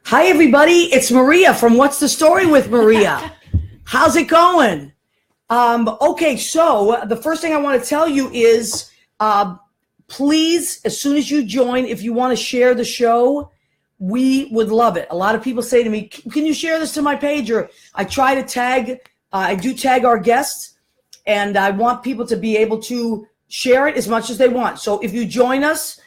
Hi, everybody. It's Maria from What's the Story with Maria. How's it going? Okay, so the first thing I want to tell you is please, as soon as you join, if you want to share the show, we would love it. A lot of people say to me, can you share this to my page? Or I try to tag, I do tag our guests, and I want people to be able to share it as much as they want. So if you join us,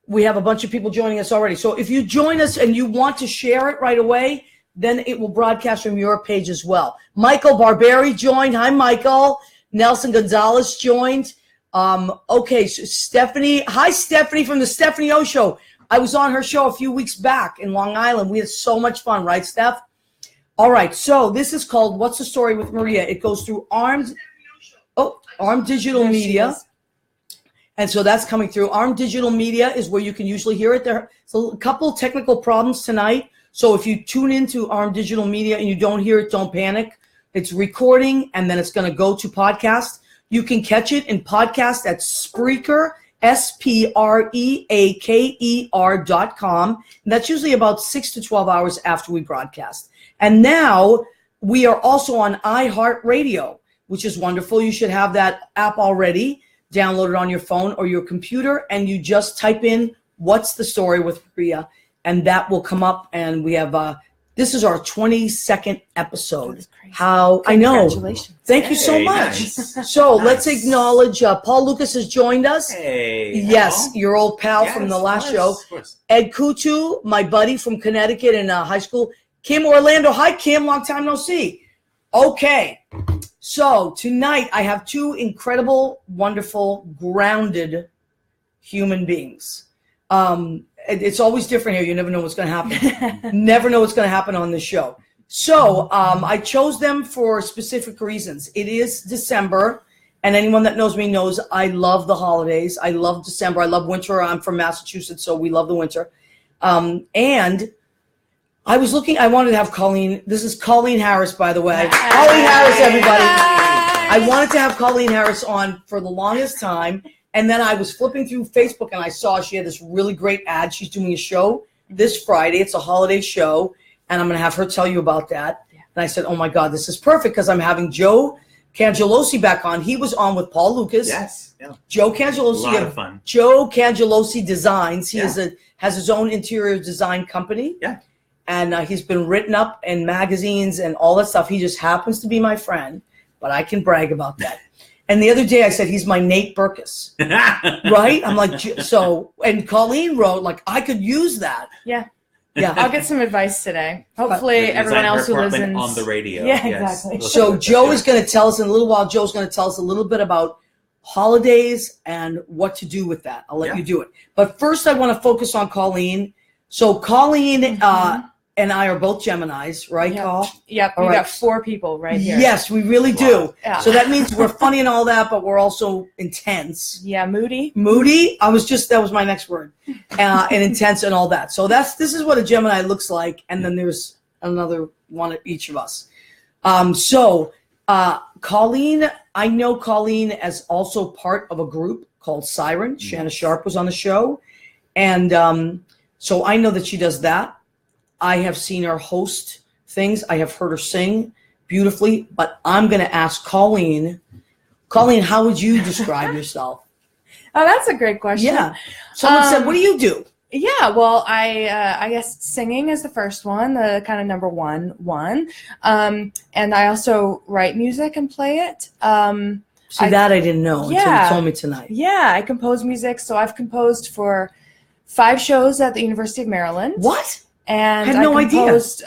we have a bunch of people joining us already. So if you join us and you want to share it right away, then it will broadcast from your page as well. Michael Barberi joined. Hi, Michael. Nelson Gonzalez joined. Okay, so Stephanie. Hi, Stephanie from the Stephanie O Show. I was on her show a few weeks back in Long Island. We had so much fun, right, Steph? All right, so this is called What's the Story with Maria? It goes through Armed Digital Media. And so that's coming through. Armed Digital Media is where you can usually hear it. There's a couple technical problems tonight. So if you tune into Armed Digital Media and you don't hear it, don't panic. It's recording, and then it's going to go to podcast. You can catch it in podcast at Spreaker, SPREAKER.com. And that's usually about 6 to 12 hours after we broadcast. And now we are also on iHeartRadio, which is wonderful. You should have that app already. Download it on your phone or your computer, and you just type in What's the Story with Maria, and that will come up. And we have this is our 22nd episode. How I know. Congratulations. Thank you so much. Nice. So let's acknowledge Paul Lucas has joined us. Hey. Yes, your old pal from the last show. Ed Kutu, my buddy from Connecticut in high school. Kim Orlando. Hi, Kim. Long time no see. Okay. So tonight I have two incredible, wonderful, grounded human beings. It's always different here. You never know what's going to happen. Never know what's going to happen on this show. So I chose them for specific reasons. It is December, and anyone that knows me knows I love the holidays. I love December. I love winter. I'm from Massachusetts, so we love the winter. And I was looking, I wanted to have Colleen. This is Colleen Harris, by the way. Colleen Harris, everybody. I wanted to have Colleen Harris on for the longest time. And then I was flipping through Facebook and I saw she had this really great ad. She's doing a show this Friday. It's a holiday show. And I'm going to have her tell you about that. And I said, oh my God, this is perfect because I'm having Joe Cangelosi back on. He was on with Paul Lucas. Yes. Yeah. Joe Cangelosi. A lot of fun. Joe Cangelosi Designs. He has his own interior design company. Yeah. And he's been written up in magazines and all that stuff. He just happens to be my friend, but I can brag about that. And the other day I said, he's my Nate Berkus, right? I'm like, so, and Colleen wrote, like, I could use that. Yeah. Yeah. I'll get some advice today. Hopefully everyone else who listens. On the radio. Yeah, yes. exactly. So Joe is going to tell us in a little while, Joe's going to tell us a little bit about holidays and what to do with that. I'll let you do it. But first I want to focus on Colleen. So Colleen, and I are both Geminis, right, Col? Yep, we got 4 people right here. Yes, we really do. Yeah. So that means we're funny and all that, but we're also intense. Yeah, moody. Moody? that was my next word. And intense and all that. So this is what a Gemini looks like, and then there's another one at each of us. Colleen, I know Colleen as also part of a group called Siren. Yes. Shanna Sharp was on the show. And so I know that she does that. I have seen her host things. I have heard her sing beautifully, but I'm going to ask Colleen. Colleen, how would you describe yourself? Oh, that's a great question. Yeah. Someone said, what do you do? Yeah, well, I guess singing is the first one, the kind of number one. And I also write music and play it. That I didn't know until you told me tonight. Yeah, I compose music. So I've composed for 5 shows at the University of Maryland. What? And I had no composed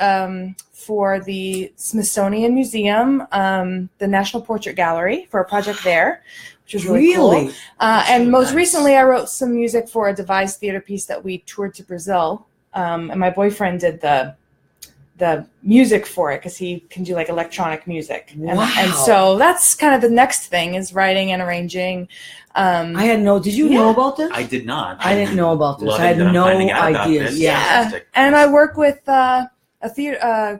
for the Smithsonian Museum, the National Portrait Gallery, for a project there, which was really cool. And most recently, I wrote some music for a devised theater piece that we toured to Brazil. And my boyfriend did the music for it because he can do like electronic music. Wow. And so that's kind of the next thing is writing and arranging. Did you know about this? I did not. I didn't know about this. I had no idea. Yeah. And I work with a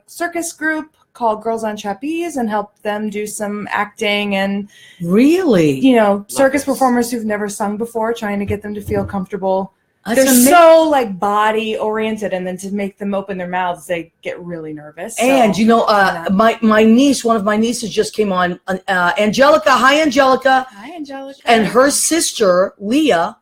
circus group called Girls on Trapeze and help them do some acting and really, circus performers who've never sung before, trying to get them to feel comfortable they're so like body oriented, and then to make them open their mouths, they get really nervous. And you know, my niece, one of my nieces just came on, Angelica. Hi, Angelica. Hi, Angelica. And her sister, Leah,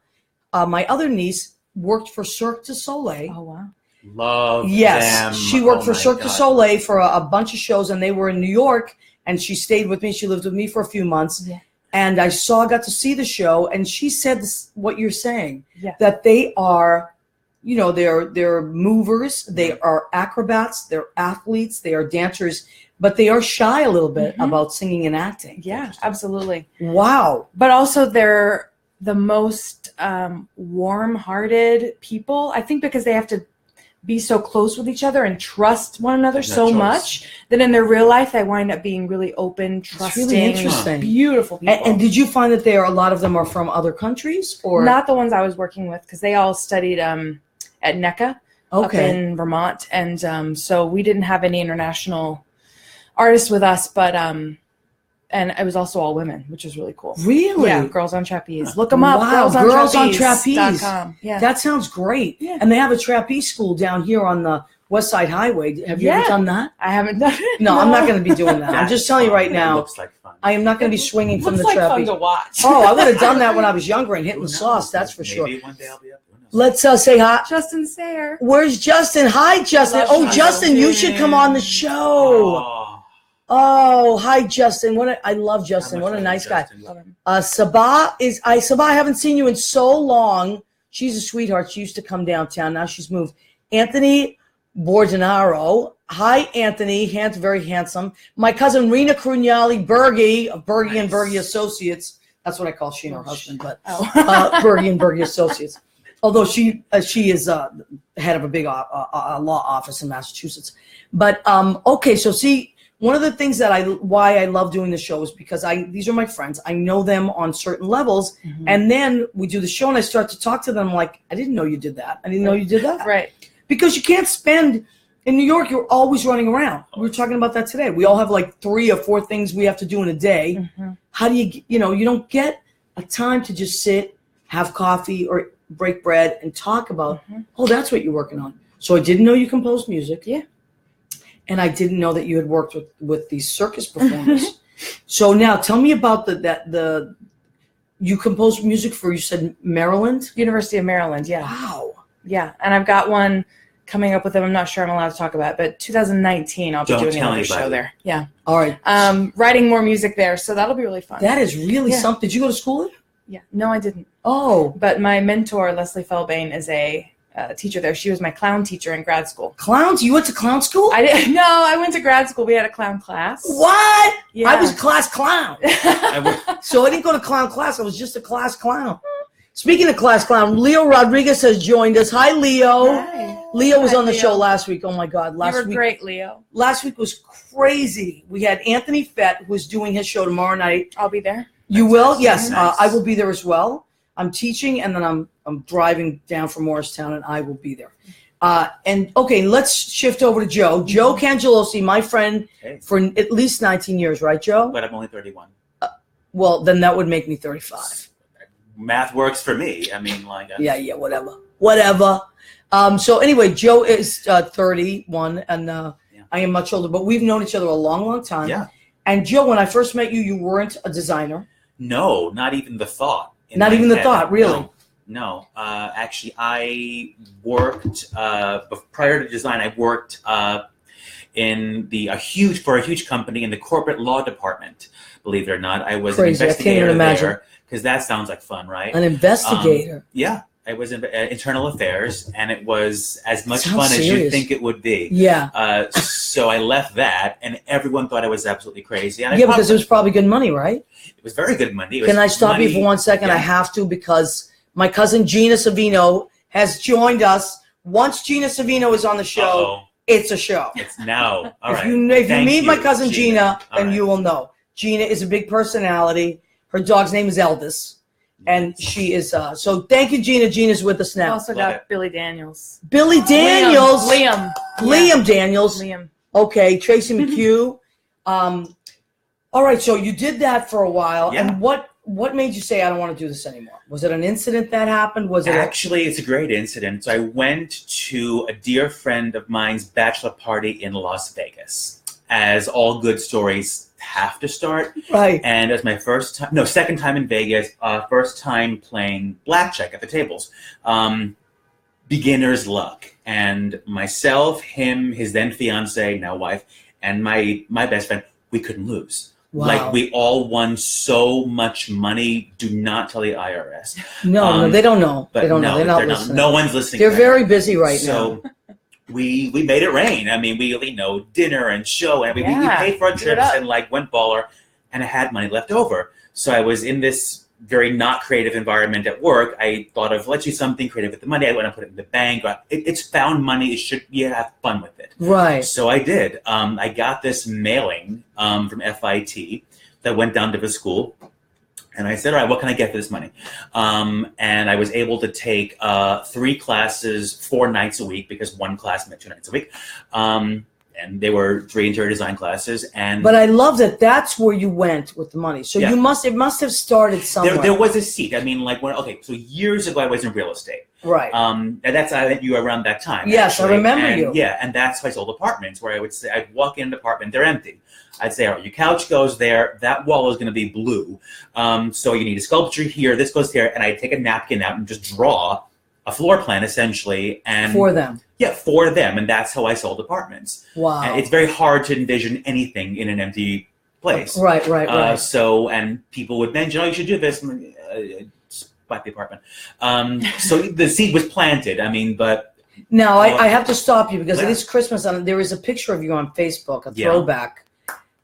my other niece, worked for Cirque du Soleil. Oh, wow. Love Yes, them. she worked for Cirque du Soleil for a bunch of shows, and they were in New York, and she stayed with me. She lived with me for a few months. Yeah. And I got to see the show, and she said what you're saying, that they are, you know, they're movers, they are acrobats, they're athletes, they are dancers, but they are shy a little bit about singing and acting. Yeah, absolutely. Wow. But also they're the most warm-hearted people, I think, because they have to be so close with each other and trust one another so much that in their real life they wind up being really open, trusting, really interesting. Beautiful people. And did you find that a lot of them are from other countries, or not the ones I was working with, because they all studied at NECA up in Vermont, and so we didn't have any international artists with us, but and it was also all women, which is really cool. Really? Yeah, Girls on Trapeze. Look them up. Wow, Girlsontrapeze.com. Yeah. That sounds great. Yeah. And they have a trapeze school down here on the West Side Highway. Have you ever done that? I haven't done it. No, I'm not going to be doing that. I'm just telling you right now. Looks like fun. I am not going to be swinging from the looks like trapeze. fun to watch. Oh, I would have done that when I was younger and hitting the sauce. That's for sure. Maybe one day I'll be up. Let's say hi. Justin Sayer. Where's Justin? Hi, Justin. Oh, Justin, you should come on the show. Oh, hi, Justin. I love Justin. What a nice guy. Sabah, I haven't seen you in so long. She's a sweetheart. She used to come downtown. Now she's moved. Anthony Bordenaro. Hi, Anthony. Very handsome. My cousin Rena Crugnali Bergie of Bergie and Bergie Associates. That's what I call she and her husband, but Bergie and Bergie Associates. Although she is head of a big law office in Massachusetts. But okay, so see. One of the things why I love doing the show is because these are my friends. I know them on certain levels, and then we do the show, and I start to talk to them like, I didn't know you did that. I didn't know you did that. Right. Because you can't spend in New York. You're always running around. We were talking about that today. We all have like 3 or 4 things we have to do in a day. How do you don't get a time to just sit, have coffee, or break bread and talk about? Oh, that's what you're working on. So I didn't know you composed music. Yeah. And I didn't know that you had worked with these circus performers. So now tell me about you composed music for, you said Maryland? University of Maryland, yeah. Wow. Yeah, and I've got one coming up with them. I'm not sure I'm allowed to talk about it, but 2019 I'll be doing another show there. Yeah. All right. Writing more music there, so that'll be really fun. That is really something. Did you go to school? Yeah. No, I didn't. Oh. But my mentor, Leslie Felbane, is a teacher there. She was my clown teacher in grad school. Clowns? You went to clown school? I went to grad school. We had a clown class. What? Yeah. I was class clown. So I didn't go to clown class. I was just a class clown. Speaking of class clown, Leo Rodriguez has joined us. Hi, Leo. Hi. Leo was on the show last week. Oh, my God. You were great, Leo. Last week was crazy. We had Anthony Fett, who's doing his show tomorrow night. I'll be there. You will? Yes. Nice. I will be there as well. I'm teaching, and then I'm driving down from Morristown, and I will be there. And okay, let's shift over to Joe. Joe Cangelosi, my friend for at least 19 years, right, Joe? But I'm only 31. Well, then that would make me 35. Math works for me. I mean, like. Yeah, whatever. So anyway, Joe is 31, and I am much older, but we've known each other a long, long time. Yeah. And Joe, when I first met you, you weren't a designer. No, not even the thought. Not even the thought, really? No. Actually, I worked prior to design. I worked in a huge company in the corporate law department. Believe it or not, I was an investigator there, because that sounds like fun, right? An investigator. Yeah, I was in internal affairs, and it was as much fun as you'd think it would be. Yeah. So I left that, and everyone thought I was absolutely crazy. And because it was probably good money, right? It was very good money. Can I stop you for 1 second? Yeah. I have to, because my cousin Gina Savino has joined us. Once Gina Savino is on the show, it's a show. It's now. All right. If you meet my cousin Gina, then you will know. Gina is a big personality. Her dog's name is Elvis. And she is, so thank you, Gina. Gina's with us now. I also got Billy Daniels. Billy Daniels. Liam Daniels. Okay, Tracy McHugh. All right, so you did that for a while. Yeah. And what what made you say, I don't want to do this anymore? Was it an incident that happened? Was it Actually, it's a great incident. So I went to a dear friend of mine's bachelor party in Las Vegas, as all good stories have to start. Right. And it was my second time in Vegas, first time playing blackjack at the tables. Beginner's luck. And myself, him, his then fiance, now wife, and my best friend, we couldn't lose. Wow. Like, we all won so much money. Do not tell the IRS. No, they don't know. But they don't know. They're not listening. No one's listening. They're very busy right now. So we made it rain. I mean, we dinner and show, and we paid for our trips and like went baller, and I had money left over. So I was in this very not creative environment at work. I thought of, let's do something creative with the money. I went and put it in the bank. It's found money. You have fun with it. Right. So I did. I got this mailing from FIT that went down to the school. And I said, all right, what can I get for this money? And I was able to take 3 classes 4 nights a week, because one class meant 2 nights a week. And they were 3 interior design classes. But I love that that's where you went with the money. So it must have started somewhere. There was a seed. I mean, like, so years ago I was in real estate. Right. And I met you around that time. Yes, actually. I remember you. Yeah, and that's how I sold apartments, where I would say, I'd walk in an apartment, they're empty. I'd say, all right, your couch goes there, that wall is going to be blue. So you need a sculpture here, this goes here, and I'd take a napkin out and just draw a floor plan, essentially. And for them. Yeah, for them, and that's how I sold apartments. Wow. And it's very hard to envision anything in an empty place. Right. So, and people would mention, oh, you should do this. Buy the apartment. So the seed was planted. I mean, but now I have to stop you, because it is Christmas, and there is a picture of you on Facebook, a throwback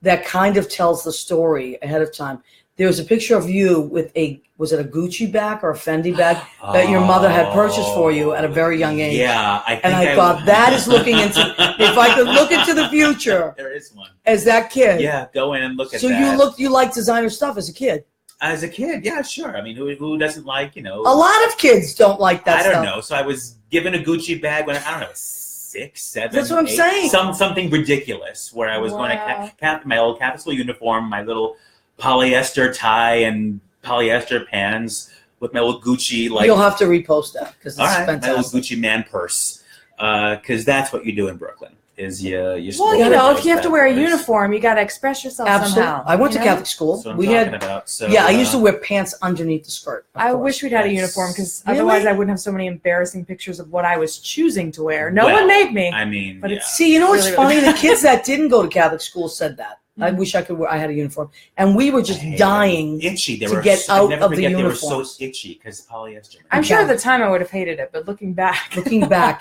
that kind of tells the story ahead of time. There was a picture of you with was it a Gucci bag or a Fendi bag that your mother had purchased for you at a very young age? Yeah, I thought that is looking into, if I could look into the future. There is one. As that kid. Yeah, go in and look at that. So you liked designer stuff as a kid? As a kid, yeah, sure. I mean, who doesn't like, A lot of kids don't like that stuff. I don't know. So I was given a Gucci bag when, I don't know, 6, 7, That's what I'm 8, saying. Something ridiculous, where I was going to my old Catholic school uniform, my little polyester tie and polyester pants with my little Gucci. Like, you'll have to repost that, because it's fantastic. My little Gucci man purse, because that's what you do in Brooklyn. Is you well, if you have to wear a uniform, you got to express yourself somehow. I went to Catholic school. I used to wear pants underneath the skirt. I wish we'd had a uniform, because otherwise I wouldn't have so many embarrassing pictures of what I was choosing to wear. No one made me. I mean, but see, you know what's funny? The kids that didn't go to Catholic school said that. I wish I could wear. I had a uniform, and we were just dying itchy. To get out of the uniform. They were so itchy because polyester. I'm sure at the time I would have hated it, but looking back,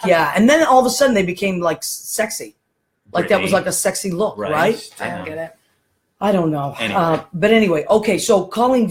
yeah. And then all of a sudden they became like sexy. Like that was like a sexy look, right? I don't get it. I don't know. Anyway. But anyway, okay. So, Colleen,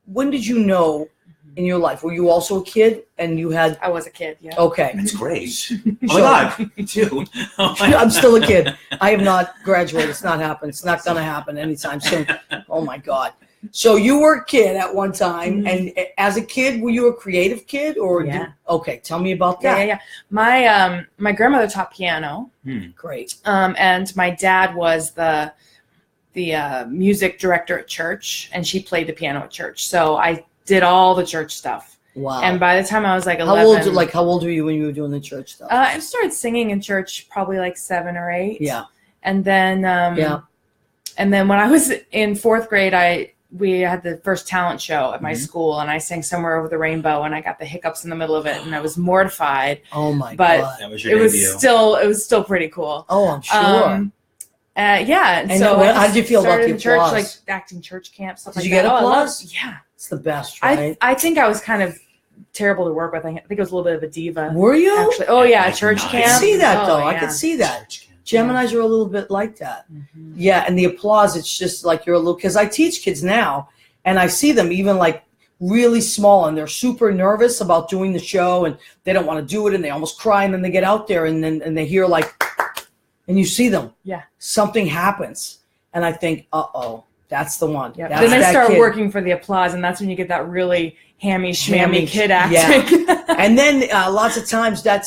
when did you know in your life? Were you also a kid and you had? I was a kid, yeah. Okay. That's great. Oh my God, me too. I'm still a kid. I have not graduated. It's not happened. It's not going to happen anytime soon. Oh my God. So you were a kid at one time, and as a kid, were you a creative kid, or? Yeah. Okay, tell me about that. Yeah. My grandmother taught piano. Great. And my dad was the music director at church, and she played the piano at church. So I did all the church stuff. Wow. And by the time I was like 11, how old were you when you were doing the church stuff? I started singing in church probably like 7 or 8. Yeah. And then and then when I was in 4th grade, we had the first talent show at my school, and I sang Somewhere Over the Rainbow, and I got the hiccups in the middle of it, and I was mortified. Oh my God. God. That was your debut. It was still pretty cool. Oh, I'm sure. Yeah. And so how did you feel about the in church, applause? Like acting church camp, stuff like that. Did you get applause? Yeah. It's the best, right? I think I was kind of terrible to work with. I think I was a little bit of a diva. Were you? Actually. Oh, yeah. Church camp. I can see that, though. Yeah. I can see that. Geminis are a little bit like that. Yeah, and the applause, it's just like you're a little, because I teach kids now, and I see them even like really small, and they're super nervous about doing the show, and they don't want to do it, and they almost cry, and then they get out there, and they hear like, and you see them. Yeah. Something happens, and I think, uh-oh, that's the one. Yeah. Then they start working for the applause, and that's when you get that really hammy kid acting. Yeah. And then lots of times that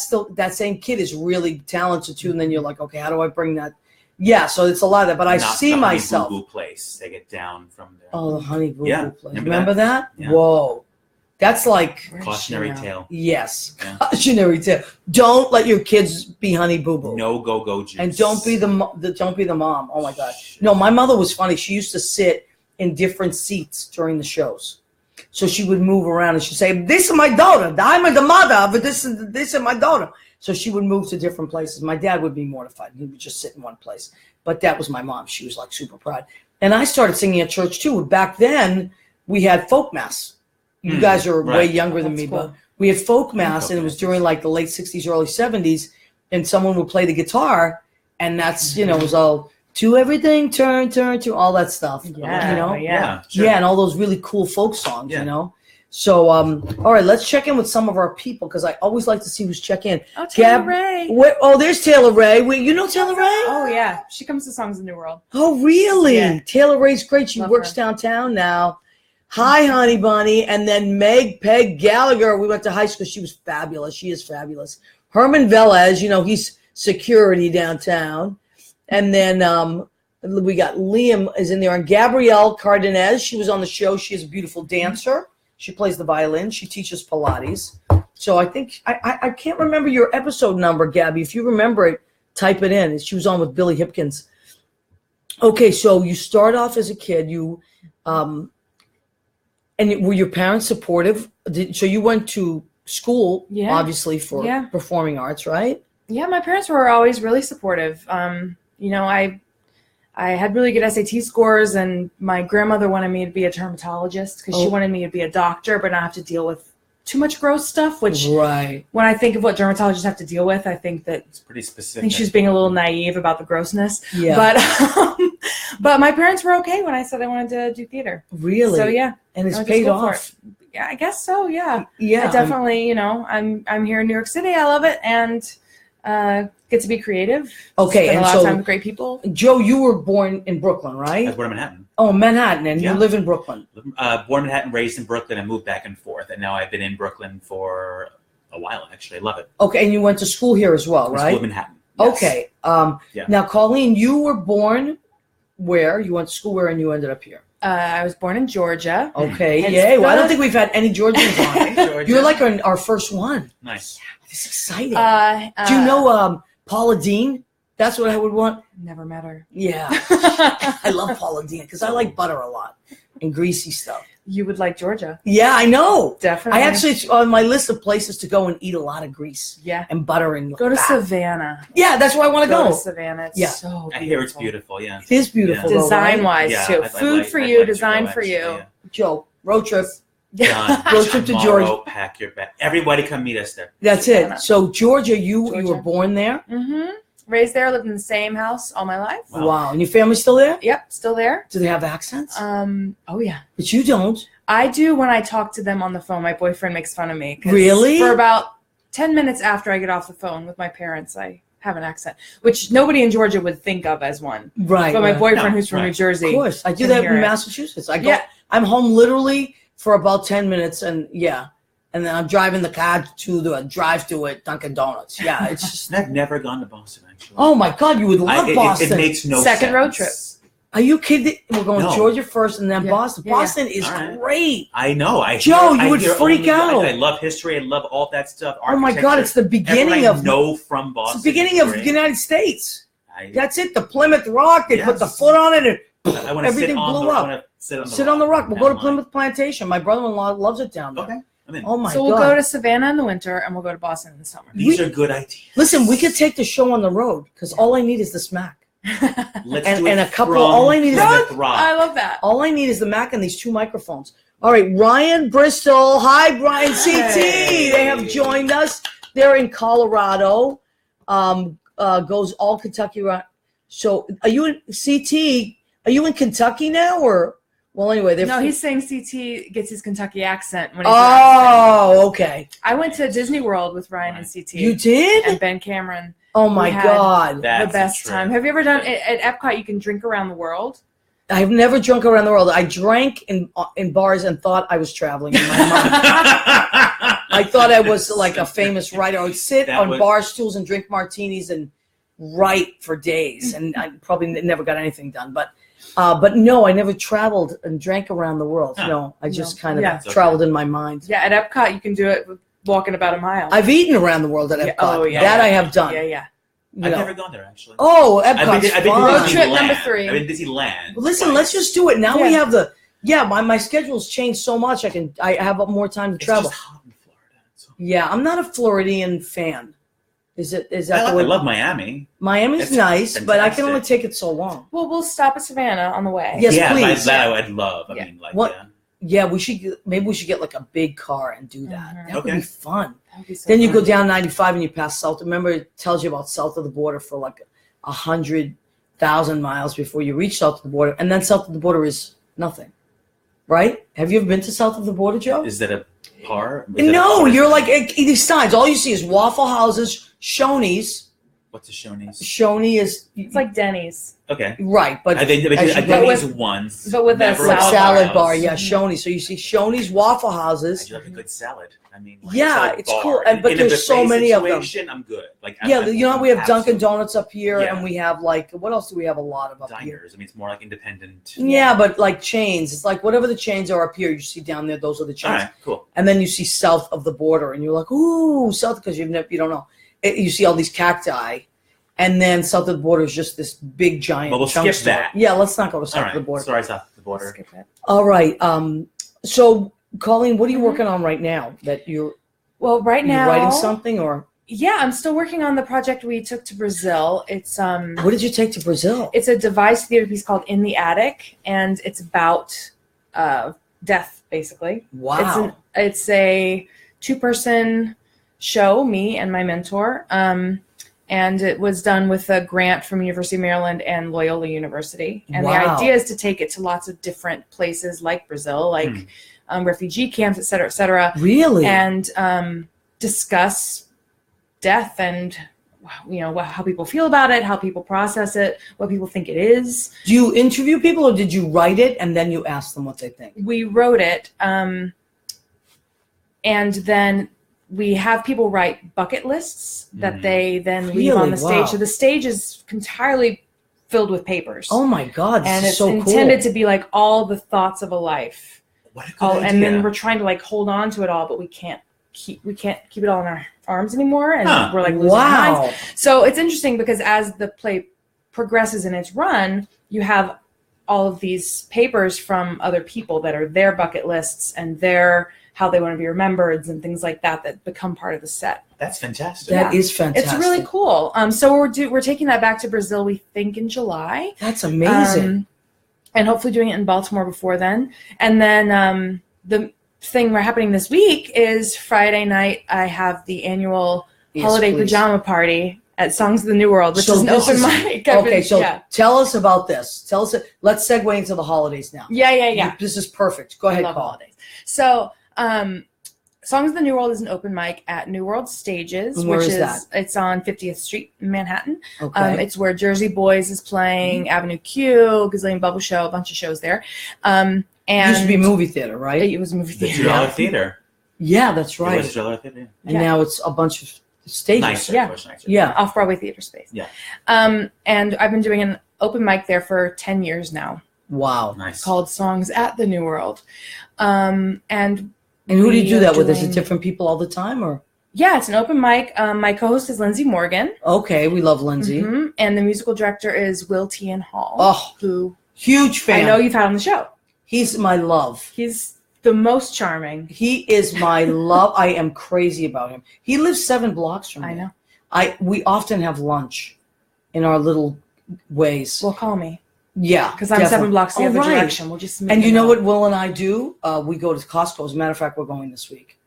same kid is really talented too, and then you're like, okay, how do I bring that Yeah, so it's a lot of that. But I Not see the myself. Honey Boo Boo place. They get down from there. Oh, the Honey Boo Yeah, Boo place. remember Remember that? Yeah. Whoa. That's like Cautionary tale. yes, Yeah. cautionary tale. Don't let your kids be Honey Boo Boo. No go juice. And don't be the mom. Oh my God. No, my mother was funny. She used to sit in different seats during the shows. So she would move around and she'd say, "This is my daughter. I'm the mother, but this is my daughter." So she would move to different places. My dad would be mortified. He would just sit in one place. But that was my mom. She was like super proud. And I started singing at church too. Back then, we had folk mass. You guys are way younger than me, but we had folk mass, and it was during like the late 60s, early 70s, and someone would play the guitar, and that's, it was all to everything, turn, to all that stuff. Yeah, Yeah, and all those really cool folk songs, So, all right, let's check in with some of our people, because I always like to see who's check in. Oh, Taylor Ray. There's Taylor Ray. Wait, you know Taylor Ray? Oh, yeah. She comes to Songs of the New World. Oh, really? Yeah. Taylor Ray's great. She Love works her. downtown now. Hi, Honey Bunny. And then Peg Gallagher. We went to high school. She was fabulous. She is fabulous. Herman Velez, he's security downtown. And then we got Liam is in there. And Gabrielle Cardenas, she was on the show. She is a beautiful dancer. She plays the violin. She teaches Pilates. So I think, I can't remember your episode number, Gabby. If you remember it, type it in. She was on with Billy Hipkins. Okay, so you start off as a kid. And were your parents supportive? So you went to school, obviously, for performing arts, right? Yeah, my parents were always really supportive. I had really good SAT scores, and my grandmother wanted me to be a dermatologist because she wanted me to be a doctor, but not have to deal with too much gross stuff, which when I think of what dermatologists have to deal with, I think that it's pretty specific. I think she's being a little naive about the grossness. Yeah. But my parents were okay when I said I wanted to do theater. Really? So yeah. And it's paid off. Yeah, I guess so, yeah. Yeah. I definitely, I'm here in New York City. I love it, and get to be creative. Okay. Spend And a lot of time with great people. Joe, you were born in Brooklyn, right? I was born in Manhattan. Oh, Manhattan, and you live in Brooklyn. Born in Manhattan, raised in Brooklyn, and moved back and forth. And now I've been in Brooklyn for a while, actually. I love it. Okay, and you went to school here as well, right? School in Manhattan. Yes. Okay. Now, Colleen, you were born where? You went to school where, and you ended up here? I was born in Georgia. Okay, yay. Well, I don't think we've had any Georgians on. Georgia. You're like our first one. Nice. This is exciting. Do you know Paula Deen? That's what I would want. Never met her. Yeah. I love Paula Deen because I like butter a lot and greasy stuff. You would like Georgia. Yeah, I know. Definitely. It's on my list of places to go and eat a lot of grease. Yeah. And butter and go to fat. Savannah. Yeah, that's where I want to go. To Savannah. It's so beautiful. I hear it's beautiful, yeah. It is beautiful. Yeah. Design-wise, too. Food for you, design for you. Yeah. Joe, road trip. Done. Road trip to Georgia. Pack your bag. Everybody come meet us there. That's it. So Georgia, you were born there? Mm-hmm. Raised there, lived in the same house all my life. Wow. And your family's still there? Yep, still there. Do they have accents? Oh yeah. But you don't. I do when I talk to them on the phone. My boyfriend makes fun of me. Really? For about 10 minutes after I get off the phone with my parents, I have an accent, which nobody in Georgia would think of as one. Right. But my boyfriend, who's from New Jersey. Of course. I do that in Massachusetts. I go, I'm home literally for about 10 minutes, and and then I'm driving the car to the drive-thru at Dunkin' Donuts. Yeah, it's just. I've never gone to Boston, actually. Oh my God, you would love Boston. It makes no Second sense. road trip. Are you kidding? We're going Georgia first and then Boston. Yeah. Boston is great. I know. Joe, you would freak out. I love history. I love all that stuff. Oh my God, it's the beginning of. From Boston. It's the beginning of the United States. That's it. The Plymouth Rock. They put the foot on it, and everything blew up. Sit on the rock. We'll go to Plymouth Plantation. My brother-in-law loves it down there. Okay. Oh my God. So we'll go to Savannah in the winter, and we'll go to Boston in the summer. These are good ideas. Listen, we could take the show on the road because all I need is the smack. Let's do it and a couple. All I need is I love that. All I need is the Mac and these two microphones. All right, Ryan Bristol. Hi, Brian CT. They have joined us. They're in Colorado. Goes all Kentucky. So, are you in CT? Are you in Kentucky now, or? Well, anyway, no, he's saying CT gets his Kentucky accent when he's okay. I went to Disney World with Ryan and CT. You did? And Ben Cameron. Oh my God. The best time. Have you ever done at Epcot? You can drink around the world. I've never drunk around the world. I drank in bars and thought I was traveling in my mind. I thought I was like a famous writer. I would sit on bar stools and drink martinis and write for days, and I probably never got anything done. But no, I never traveled and drank around the world. No, I just kind of traveled in my mind. Yeah, at Epcot you can do it with walking about a mile. I've eaten around the world at Epcot. I have done. Yeah. I've never gone there actually. Oh, Epcot's I've been road trip number 3. I've been to Disneyland. Listen, let's just do it now. We have my schedule's changed so much. I have more time to travel. It's just hot in Florida. So. Yeah, I'm not a Floridian fan. Is that I love Miami. Miami's nice, fantastic. But I can only take it so long. Well, we'll stop at Savannah on the way. Yes, please. That I'd love. I mean, Yeah, we should get like a big car and do that. Mm-hmm. That would be fun. That would be so Then you fun. go down 95 and you pass south. Remember, it tells you about south of the border for like 100,000 miles before you reach south of the border, and then south of the border is nothing. Right? Have you ever been to south of the border, Joe? Is that a par? No, you're like these signs. All you see is Waffle Houses, Shoney's. What's a Shoney's? Shoney is It's like Denny's. Okay. right, but I've been to Denny's once. but with a never salad bar. house. Yeah, Shoney's. So you see Shoney's, Waffle Houses. I do like a good salad. I mean, It's bar. cool, but In a there's so buffet many of them. situation, I'm good. Like We have Dunkin' absolutely. Donuts up here, Yeah. and we have what else do we have a lot of up here? Diners. I mean, it's more like independent. Yeah, but like chains. It's like whatever the chains are up here, you see down there, those are the chains. All right, cool. And then you see south of the border, and you're like, ooh, south, because you don't know. You see all these cacti, and then south of the border is just this big giant. Well, we'll chunk skip store. that. Yeah, let's not go to All south right. of the border. Sorry, south of the border. Skip it. All right. So, Colleen, what are you working on right now? That you're Well, right now writing something, or Yeah, I'm still working on the project we took to Brazil. It's what did you take to Brazil? It's a devised theater piece called In the Attic, and it's about death, basically. Wow. It's a 2-person show, me and my mentor, and it was done with a grant from University of Maryland and Loyola University. And the idea is to take it to lots of different places like Brazil, like refugee camps, et cetera, et cetera. Really? And discuss death and how people feel about it, how people process it, what people think it is. Do you interview people, or did you write it and then you ask them what they think? We wrote it, and then we have people write bucket lists that they then leave on the stage. Wow. So the stage is entirely filled with papers. Oh my God, this and is it's so intended cool. to be like all the thoughts of a life. What a good idea. And then we're trying to hold on to it all, but we can't keep it all in our arms anymore, and we're losing our minds. So it's interesting because as the play progresses in its run, you have all of these papers from other people that are their bucket lists and how they want to be remembered and things like that become part of the set. That's fantastic. That is fantastic. It's really cool. So we're taking that back to Brazil, we think, in July. That's amazing. And hopefully doing it in Baltimore before then. And then the thing we're happening this week is Friday night. I have the annual holiday pajama party at Songs of the New World, which is an open mic. Okay, tell us about this. Let's segue into the holidays now. Yeah. This is perfect. Go ahead, I love Paul. holidays. So, Songs of the New World is an open mic at New World Stages, And where is that? It's on 50th Street in Manhattan. Okay. It's where Jersey Boys is playing, Avenue Q, Gazillion Bubble Show, a bunch of shows there. And it used to be movie theater, right? It was a movie The theater. $2 theater. Yeah, that's right. It was $2 theater. Yeah. And now it's a bunch of stages. Nicer. Yeah. Much nicer. Yeah. Off-Broadway theater space. Yeah. And I've been doing an open mic there for 10 years now. Wow. Nice. Called Songs at the New World. And who do you do that with? Is it different people all the time, or? Yeah, it's an open mic. My co-host is Lindsay Morgan. Okay, we love Lindsay. Mm-hmm. And the musical director is Will Tian Hall. Oh, who huge fan. I know you've had on the show. He's my love. He's the most charming. He is my love. I am crazy about him. He lives 7 blocks from me. I know. We often have lunch in our little ways. Well, call me. Yeah, because I'm 7 blocks the other direction. We'll just and you know what Will and I do? We go to Costco. As a matter of fact, we're going this week.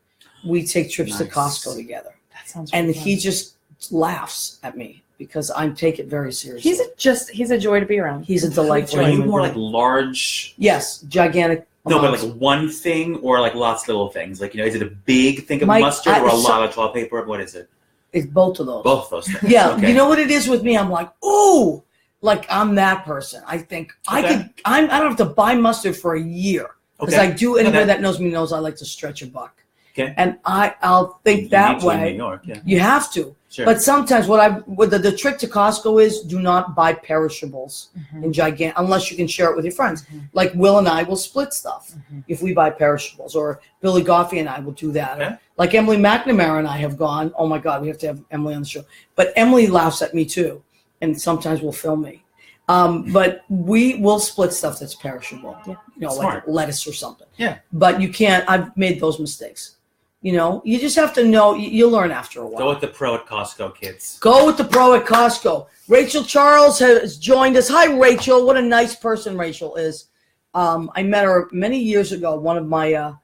We take trips to Costco together. That sounds. And really he fun. just laughs at me because I take it very seriously. He's a joy to be around. He's a delightful. Are you human more being. like large? Yes, gigantic. No, amounts. but like one thing or like lots of little things. Like, is it a big thing of mustard or a lot of toilet paper? What is it? It's both of those. Both of those things. Yeah, okay. You know what it is with me? I'm like, ooh. Like I'm that person. I think I don't have to buy mustard for a year because I do. Anybody that knows me knows I like to stretch a buck. Okay. And I'll think that way. In New York, yeah. You have to. Sure. But sometimes what the trick to Costco is, do not buy perishables in unless you can share it with your friends. Like Will and I will split stuff if we buy perishables, or Billy Goffey and I will do that. Okay. Like Emily McNamara and I have gone, oh my God, we have to have Emily on the show. But Emily laughs at me too, and sometimes will film me. But we will split stuff that's perishable, like lettuce or something. Yeah. But you can't. I've made those mistakes. You just have to know. You'll learn after a while. Go with the pro at Costco, kids. Go with the pro at Costco. Rachel Charles has joined us. Hi, Rachel. What a nice person Rachel is. I met her many years ago. One of my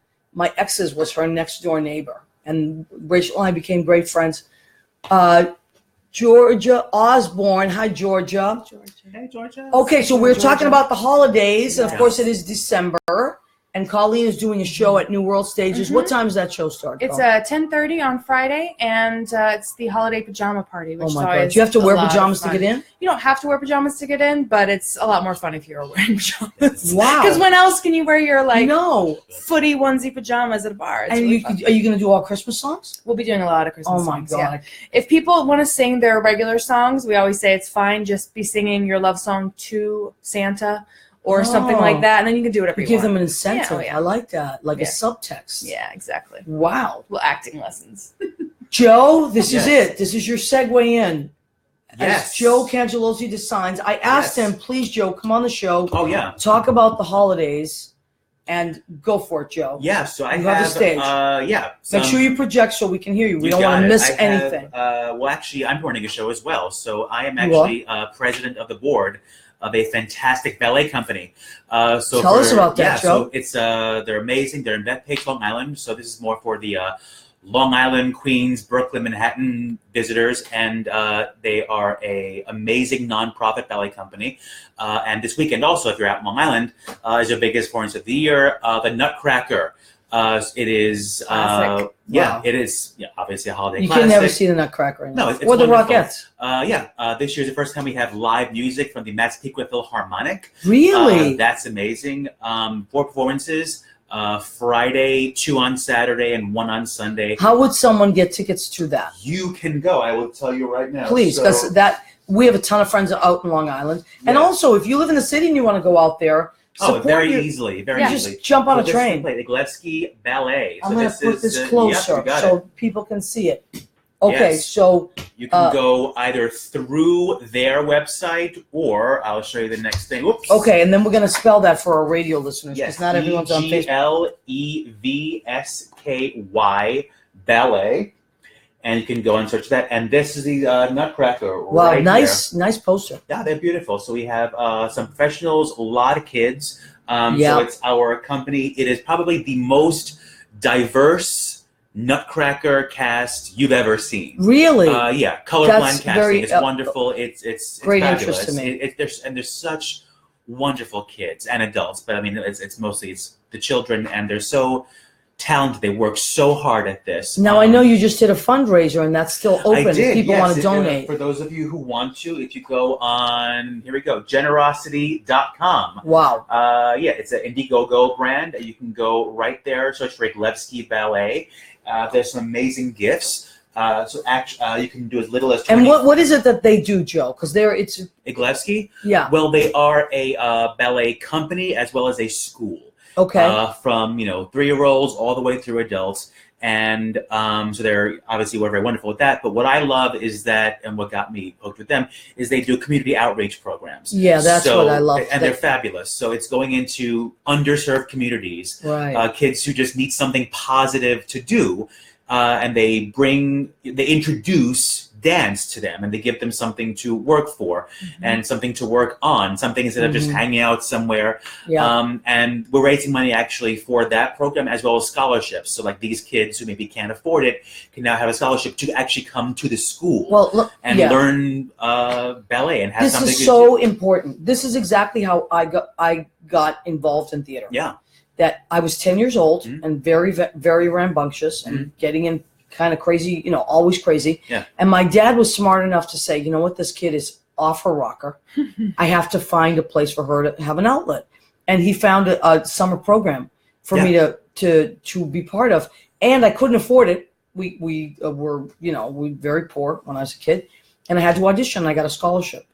exes was her next door neighbor, and Rachel and I became great friends. Georgia Osborne. Hi, Georgia. Hey, Georgia. Okay, so we're talking about the holidays, and of course it is December. And Colleen is doing a show at New World Stages. What time does that show start? It's 10:30 on Friday, and it's the holiday pajama party, which is always God. Do you have to wear pajamas to get in? You don't have to wear pajamas to get in, but it's a lot more fun if you're wearing pajamas. Wow. Because when else can you wear your footy onesie pajamas at a bar? Are you going to do all Christmas songs? We'll be doing a lot of Christmas songs. Oh my God. Yeah. If people want to sing their regular songs, we always say it's fine. Just be singing your love song to Santa. Or something like that, and then you can do whatever you give want. them an incentive. Yeah. I like that, like a subtext. Yeah, exactly. Wow. Well, acting lessons. Joe, this is it. This is your segue in. Yes. As Joe Cangelosi Designs. I asked him, please, Joe, come on the show. Oh, yeah. Talk about the holidays, and go for it, Joe. Yeah, so I have the stage. Make sure you project so we can hear you. We don't want to miss anything. Well, actually, I'm running a show as well. So I am actually president of the board of a fantastic ballet company. Tell us about that, Joe. So it's they're amazing. They're in Bethpage, Long Island. So this is more for the Long Island, Queens, Brooklyn, Manhattan visitors, and they are a amazing nonprofit ballet company. And this weekend also, if you're out in Long Island, is their biggest performance of the year, the Nutcracker. It is, it is obviously a holiday classic. You can never see the Nutcracker anymore. No, it's or the wonderful. Rockettes. This year's the first time we have live music from the Massapequa Philharmonic. Really? That's amazing. 4 performances, Friday, 2 on Saturday, and 1 on Sunday. How would someone get tickets to that? You can go. I will tell you right now. Please, because we have a ton of friends out in Long Island. And also, if you live in the city and you want to go out there, very easily. Just jump on a train. The Glevsky Ballet. I'm going to put this closer so people can see it. Okay, so you can go either through their website, or I'll show you the next thing. Oops. Okay, and then we're going to spell that for our radio listeners, because not everyone's on Facebook. Glevsky Ballet. And you can go and search that. And this is the Nutcracker. Wow, right nice poster. Yeah, they're beautiful. So we have some professionals, a lot of kids. So it's our company. It is probably the most diverse Nutcracker cast you've ever seen. Really? Colorblind casting. It's wonderful. It's great fabulous. Interest to me. There's such wonderful kids and adults, but I mean, it's mostly the children, and they're so talented. They work so hard at this. Now, I know you just did a fundraiser, and that's still open if people want to donate. For those of you who want to, if you go on, here we go, generosity.com. Wow. It's an Indiegogo brand. You can go right there, search for Glevsky Ballet. There's some amazing gifts. You can do as little as 20. And what is it that they do, Joe? Because it's Glevsky? Yeah. Well, they are a ballet company as well as a school. Okay. From 3-year-olds all the way through adults, and so they're obviously very wonderful with that. But what I love is that, and what got me hooked with them, is they do community outreach programs. Yeah, that's what I love. And they're fabulous. So it's going into underserved communities, right? Kids who just need something positive to do, and they introduce dance to them, and they give them something to work for, and something to work on, something instead of just hanging out somewhere. And we're raising money actually for that program, as well as scholarships. So like these kids who maybe can't afford it can now have a scholarship to actually come to the school and learn ballet and have something. This is so important. This is exactly how I got involved in theater. Yeah. That I was 10 years old and very, very rambunctious and getting in kind of crazy, always crazy. Yeah. And my dad was smart enough to say, you know what, this kid is off her rocker. I have to find a place for her to have an outlet. And he found a summer program for me to be part of. And I couldn't afford it we were, we were very poor when I was a kid, and I had to audition. And I got a scholarship,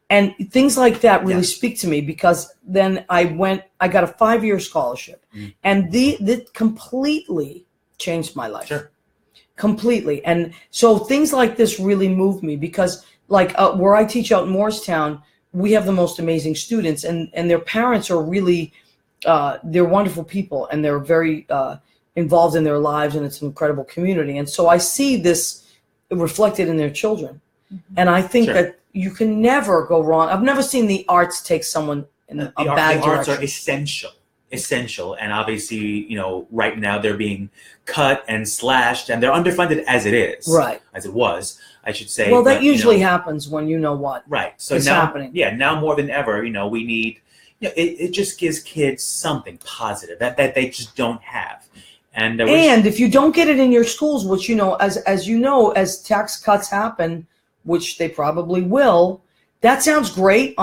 and things like that really speak to me, because then I got a 5-year scholarship, and that completely changed my life. Sure. Completely. And so things like this really move me, because like where I teach out in Morristown, we have the most amazing students, and their parents are really, they're wonderful people, and they're very involved in their lives, and it's an incredible community. And so I see this reflected in their children. And I think that you can never go wrong. I've never seen the arts take someone in a bad direction. The arts are essential. And obviously, right now they're being cut and slashed, and they're underfunded as it is. Right. As it was, I should say. Well, that usually happens when what. Right. So is now, happening. Yeah, now more than ever, we need, it just gives kids something positive that they just don't have. And if you don't get it in your schools, which, as tax cuts happen, which they probably will, that sounds great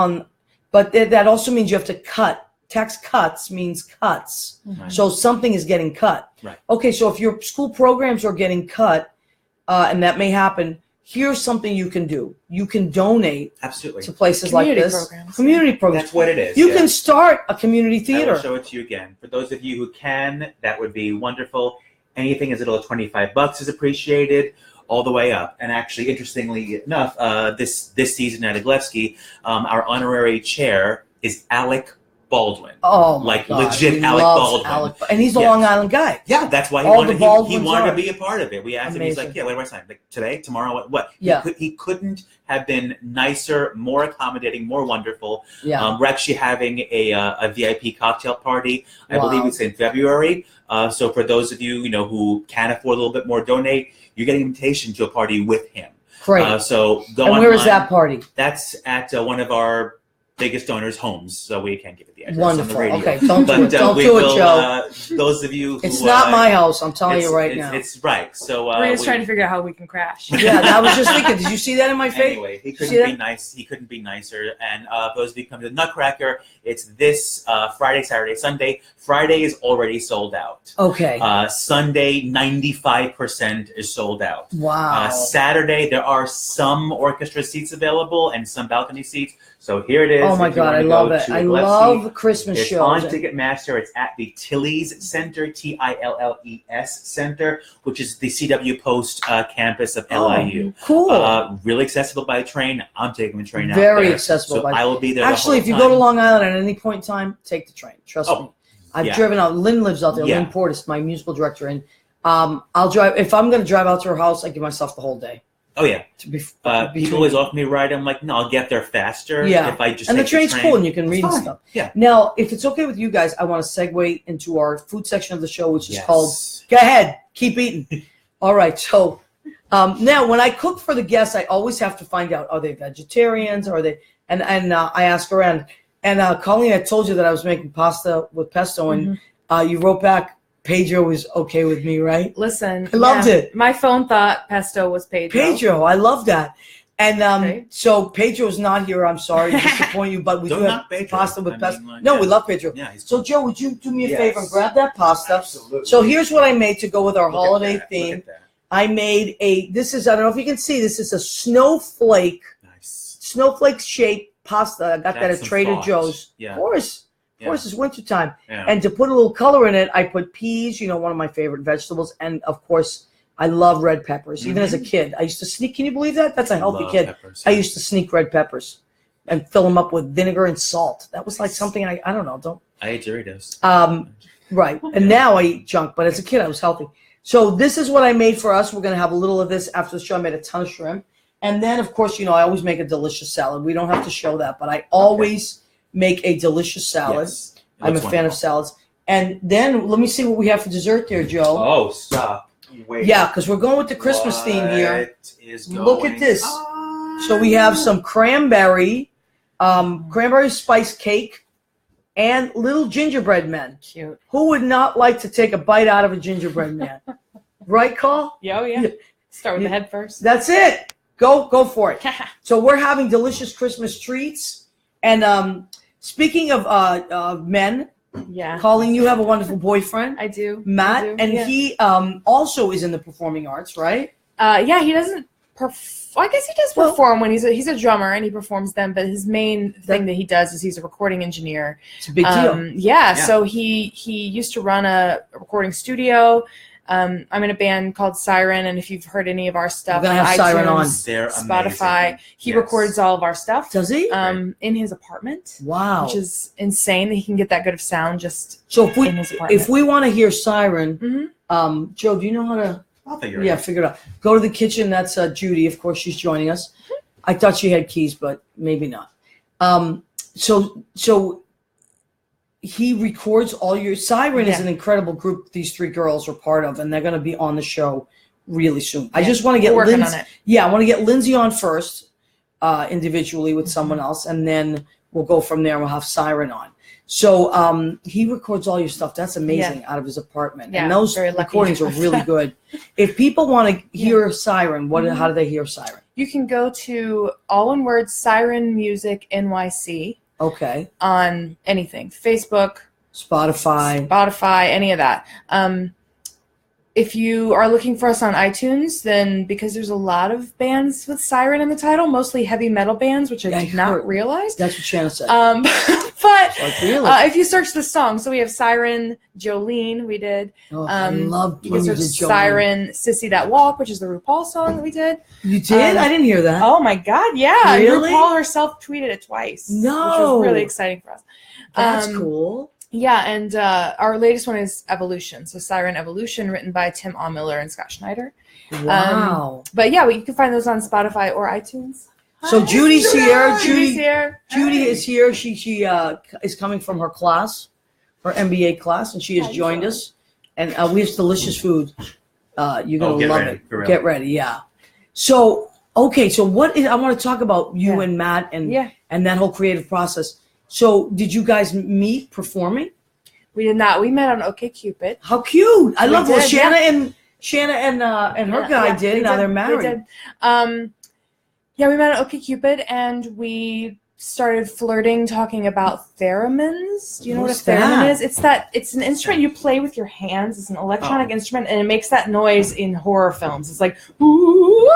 but that also means you have to cut. Tax cuts means cuts. Right. So something is getting cut. Right. Okay, so if your school programs are getting cut, and that may happen, here's something you can do. You can donate to places like this. Community programs. That's what it is. You can start a community theater. I will show it to you again. For those of you who can, that would be wonderful. Anything as little as $25 is appreciated, all the way up. And actually, interestingly enough, this season at Iglevsky, our honorary chair is Alec Baldwin. Oh, my God. Legit Alec Baldwin. And he's a Long Island guy. Yeah, that's why he wanted to be a part of it. We asked him, he's like, what do I sign? Like, today, tomorrow, what? Yeah. He couldn't have been nicer, more accommodating, more wonderful. Yeah. We're actually having a VIP cocktail party. I believe it's in February. So for those of you, who can afford a little bit more, donate, you get an invitation to a party with him. Great. So go online. And where is that party? That's at one of our biggest donors' homes, so we can't give it the address Wonderful. on the radio. Okay, don't do it. Don't do it, Joe. Those of you who... It's not my house, I'm telling you right now. It's right. So we're just trying to figure out how we can crash. Yeah, I was just thinking, did you see that in my face? Anyway, he couldn't be nice. He couldn't be nicer. And those of you who come to the Nutcracker, it's this Friday, Saturday, Sunday. Friday is already sold out. Okay. Sunday, 95% is sold out. Wow. Saturday, there are some orchestra seats available and some balcony seats. So here it is. Oh my God, I love it. I love Christmas shows. It's on Ticketmaster. It's at the Tilles Center, Tilles Center, which is the CW Post campus of LIU. Cool. Really accessible by train. I'm taking the train out there. Very accessible. accessible by train. I will be there. Actually, if you go to Long Island at any point in time, take the train. Trust me. I've driven out. Lynn lives out there. Lynn Portis, my musical director, and I'll drive. If I'm going to drive out to her house, I give myself the whole day. Oh yeah. People always offer me a ride. I'm like, no, I'll get there faster. Yeah. If I just and the train's cool, and you can read and stuff. Yeah. Now, if it's okay with you guys, I want to segue into our food section of the show, which is called "Go Ahead, Keep Eating." All right. So now, when I cook for the guests, I always have to find out: are they vegetarians? Are they? And I ask around. And Colleen, I told you that I was making pasta with pesto, and you wrote back. Pedro was okay with me, right? Listen, I loved it. My phone thought pesto was Pedro. Pedro, I love that. And so Pedro's not here. I'm sorry to disappoint you, but we do have pasta with pesto. No, we love Pedro. Yeah, so Joe, would you do me a favor and grab that pasta? Absolutely. So here's what I made to go with our holiday theme. I made I don't know if you can see, this is a snowflake shaped pasta. I got that at Trader Joe's. Yeah. Of course, it's wintertime. Yeah. And to put a little color in it, I put peas, one of my favorite vegetables. And, of course, I love red peppers. Even as a kid, I used to sneak. Can you believe that? That's a healthy kid. Peppers, I used to sneak red peppers and fill them up with vinegar and salt. That was like something I don't know. I ate Doritos. Right. And now I eat junk. But as a kid, I was healthy. So this is what I made for us. We're going to have a little of this after the show. I made a ton of shrimp. And then, of course, I always make a delicious salad. We don't have to show that. But I always make a delicious salad. Yes. I'm a fan of salads. And then let me see what we have for dessert there, Joe. Oh, stop. Wait. Yeah, because we're going with the Christmas theme here. Look at this. So we have some cranberry spice cake, and little gingerbread men. Cute. Who would not like to take a bite out of a gingerbread man? Right, Cole? Yeah. Start with the head first. That's it. Go for it. So we're having delicious Christmas treats. And speaking of men, Yeah. Colleen, you have a wonderful boyfriend, I do. Matt, I do, and yeah. he also is in the performing arts, right? Yeah, he doesn't I guess he does perform when he's a drummer and he performs them, but his main thing that he does is he's a recording engineer. It's a big deal. Yeah, so he used to run a recording studio. I'm in a band called Siren, and if you've heard any of our stuff We're gonna have on Siren on. They're Spotify, amazing. he records all of our stuff. Does he? In his apartment. Wow. Which is insane that he can get that good of sound just So in his apartment. if we want to hear Siren, Mm-hmm. Joe, do you know how to? I'll figure it out. Figure it out. Go to the kitchen. That's Judy. Of course, she's joining us. I thought she had keys, but maybe not. So he records all your. Siren is an incredible group. These three girls are part of, and they're going to be on the show really soon. I just want to get working Lindsay. on it. Yeah, I want to get Lindsay on first, individually with someone else, and then we'll go from there. We'll have Siren on. So he records all your stuff. That's amazing out of his apartment. Yeah, and those very lucky. recordings are really good. If people want to hear Siren, how do they hear Siren? You can go to all one word Siren Music NYC Okay. on anything. Facebook, Spotify, any of that. If you are looking for us on iTunes, then because there's a lot of bands with Siren in the title, mostly heavy metal bands, which I did not realize. That's what Shanna said. But really? If you search the song, so we have Siren Jolene, we did. I love you can search Siren Sissy That Walk, which is the RuPaul song that we did. You did? I didn't hear that. Oh my God, yeah. Really? RuPaul herself tweeted it twice. No. Which was really exciting for us. That's cool. Yeah, and our latest one is Evolution. So Siren Evolution, written by Tim Miller and Scott Schneider. Wow. But yeah, you can find those on Spotify or iTunes. So Judy's here. Judy's here. Judy is here. She is coming from her class, her MBA class, and she has joined us. And we have delicious food. You're gonna love it. Get ready, yeah. So okay, so I want to talk about you and Matt and that whole creative process. So did you guys meet performing? We did not. We met on OkCupid. How cute! I love did, Shanna and her guy did. Now they're married. They did. Yeah, we met on OkCupid and we started flirting, talking about theremins. Do you know what a theremin is? It's an instrument you play with your hands. It's an electronic instrument, and it makes that noise in horror films. It's like, ooh,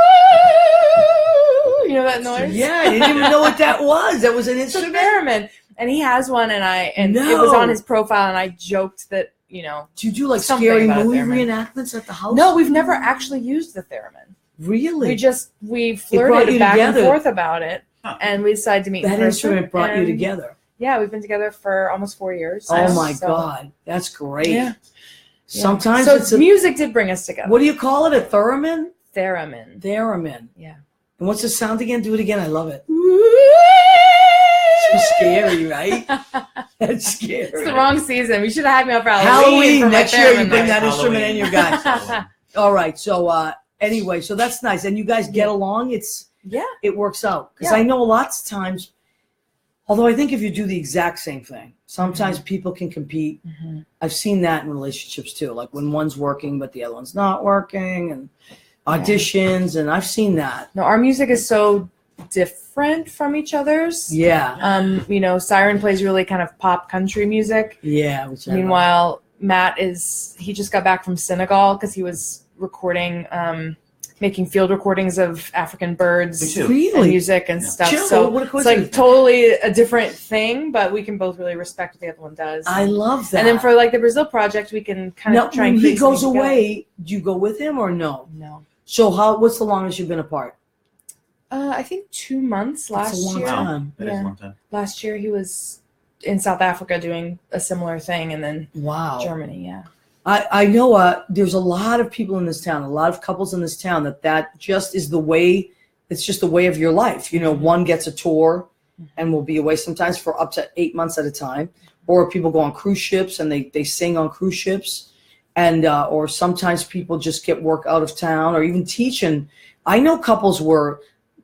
you know that noise? Yeah, I didn't even know what that was. That was an instrument. It's a theremin, and he has one, and it was on his profile, and I joked that, you know. Do you do like scary movie reenactments at the house? No, we've never actually used the theremin. Really? We flirted back and forth about it, and we decided to meet. That instrument brought you together. Yeah, we've been together for almost 4 years. Oh my God, that's great. Yeah. Sometimes so music did bring us together. What do you call it? A theremin? Theremin. Theremin. Yeah. And what's the sound again? Do it again. I love it. So scary, right? That's scary. It's the wrong season. We should have had me up for Halloween. Next year, you bring that Halloween. instrument in, you guys. All right. So anyway, so that's nice, and you guys get along. It works out because I know lots of times. Although I think if you do the exact same thing, sometimes people can compete. Mm-hmm. I've seen that in relationships too, like when one's working but the other one's not working, and auditions, and I've seen that. No, our music is so different from each other's. Yeah. You know, Siren plays really kind of pop country music. Yeah. Meanwhile, Matt he just got back from Senegal because he was recording, making field recordings of African birds and music and stuff. Chill. So it's like totally a different thing, but we can both really respect what the other one does. I love that. And then for like the Brazil project, we can kind of try and when he goes away, do you go with him or no? No. So what's the longest you've been apart? I think 2 months last year. Time. That is a long time. Last year he was in South Africa doing a similar thing, and then Germany, I know there's a lot of people in this town, a lot of couples in this town that just is the way, it's just the way of your life. You know, one gets a tour and will be away sometimes for up to 8 months at a time, or people go on cruise ships and they sing on cruise ships, and or sometimes people just get work out of town or even teaching. I know couples where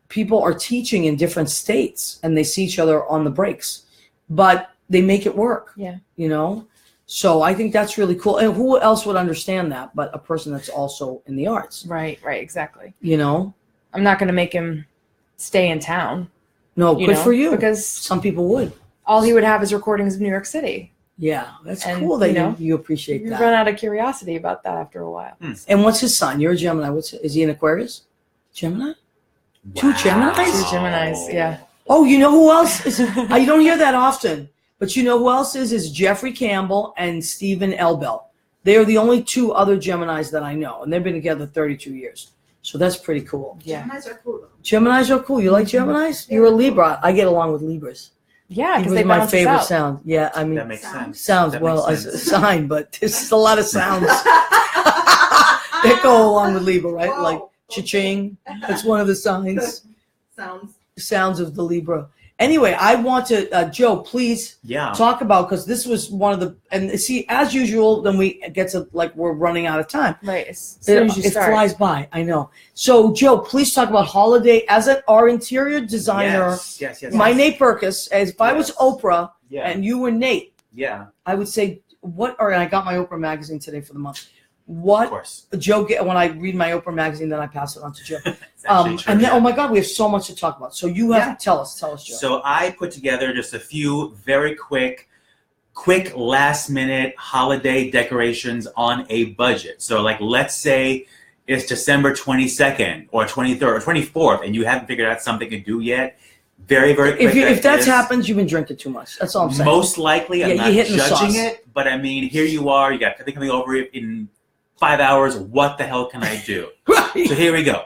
people are teaching in different states and they see each other on the breaks, but they make it work. Yeah. You know? So I think that's really cool. And who else would understand that but a person that's also in the arts? Right, exactly. You know? I'm not going to make him stay in town. No, good for you. Because some people would. All he would have is recordings of New York City. Yeah, that's And, cool that you know, you appreciate You that. run out of curiosity about that after a while. And what's his sign? You're a Gemini. Is he an Aquarius? Gemini? Two Geminis? Two Geminis, yeah. Oh, you know who else is? You don't hear that often, but you know who else is Jeffrey Campbell and Stephen Elbell. They are the only two other Geminis that I know, and they've been together 32 years. So that's pretty cool. Yeah. Geminis are cool, though. Geminis are cool. You like Geminis? Yeah, You're a they're Libra. I get along with Libras. Yeah, because Libras they are my balance us favorite out. sound. Yeah, I mean, That makes sense. sounds That well makes as a sense. sign, but there's a lot of sounds that go along with Libra, right? Whoa. Like cha-ching. That's one of the signs. Sounds of the Libra. Anyway, I want to, Joe, please talk about, because this was one of the, and see, as usual, then we get to, like, we're running out of time. Right, as soon as you It start. flies by, I know. So, Joe, please talk about holiday, as our interior designer, Yes. my Nate Berkus, as if I was Oprah Yeah. and you were Nate, Yeah. I would say, and I got my Oprah magazine today for the month. Of What course. Joe when I read my Oprah magazine, then I pass it on to Joe. It's actually true, And then, yeah. oh my God, we have so much to talk about. So you have to tell us, Joe. So I put together just a few very quick last minute holiday decorations on a budget. So like, let's say it's December 22nd or 23rd or 24th and you haven't figured out something to do yet. Very, very quick. If that's happened, you've been drinking too much. That's all I'm saying. Most likely, I'm Yeah, not you're hitting the judging sauce. it, but I mean, here you are. You got something coming over in 5 hours. What the hell can I do? Right. So here we go.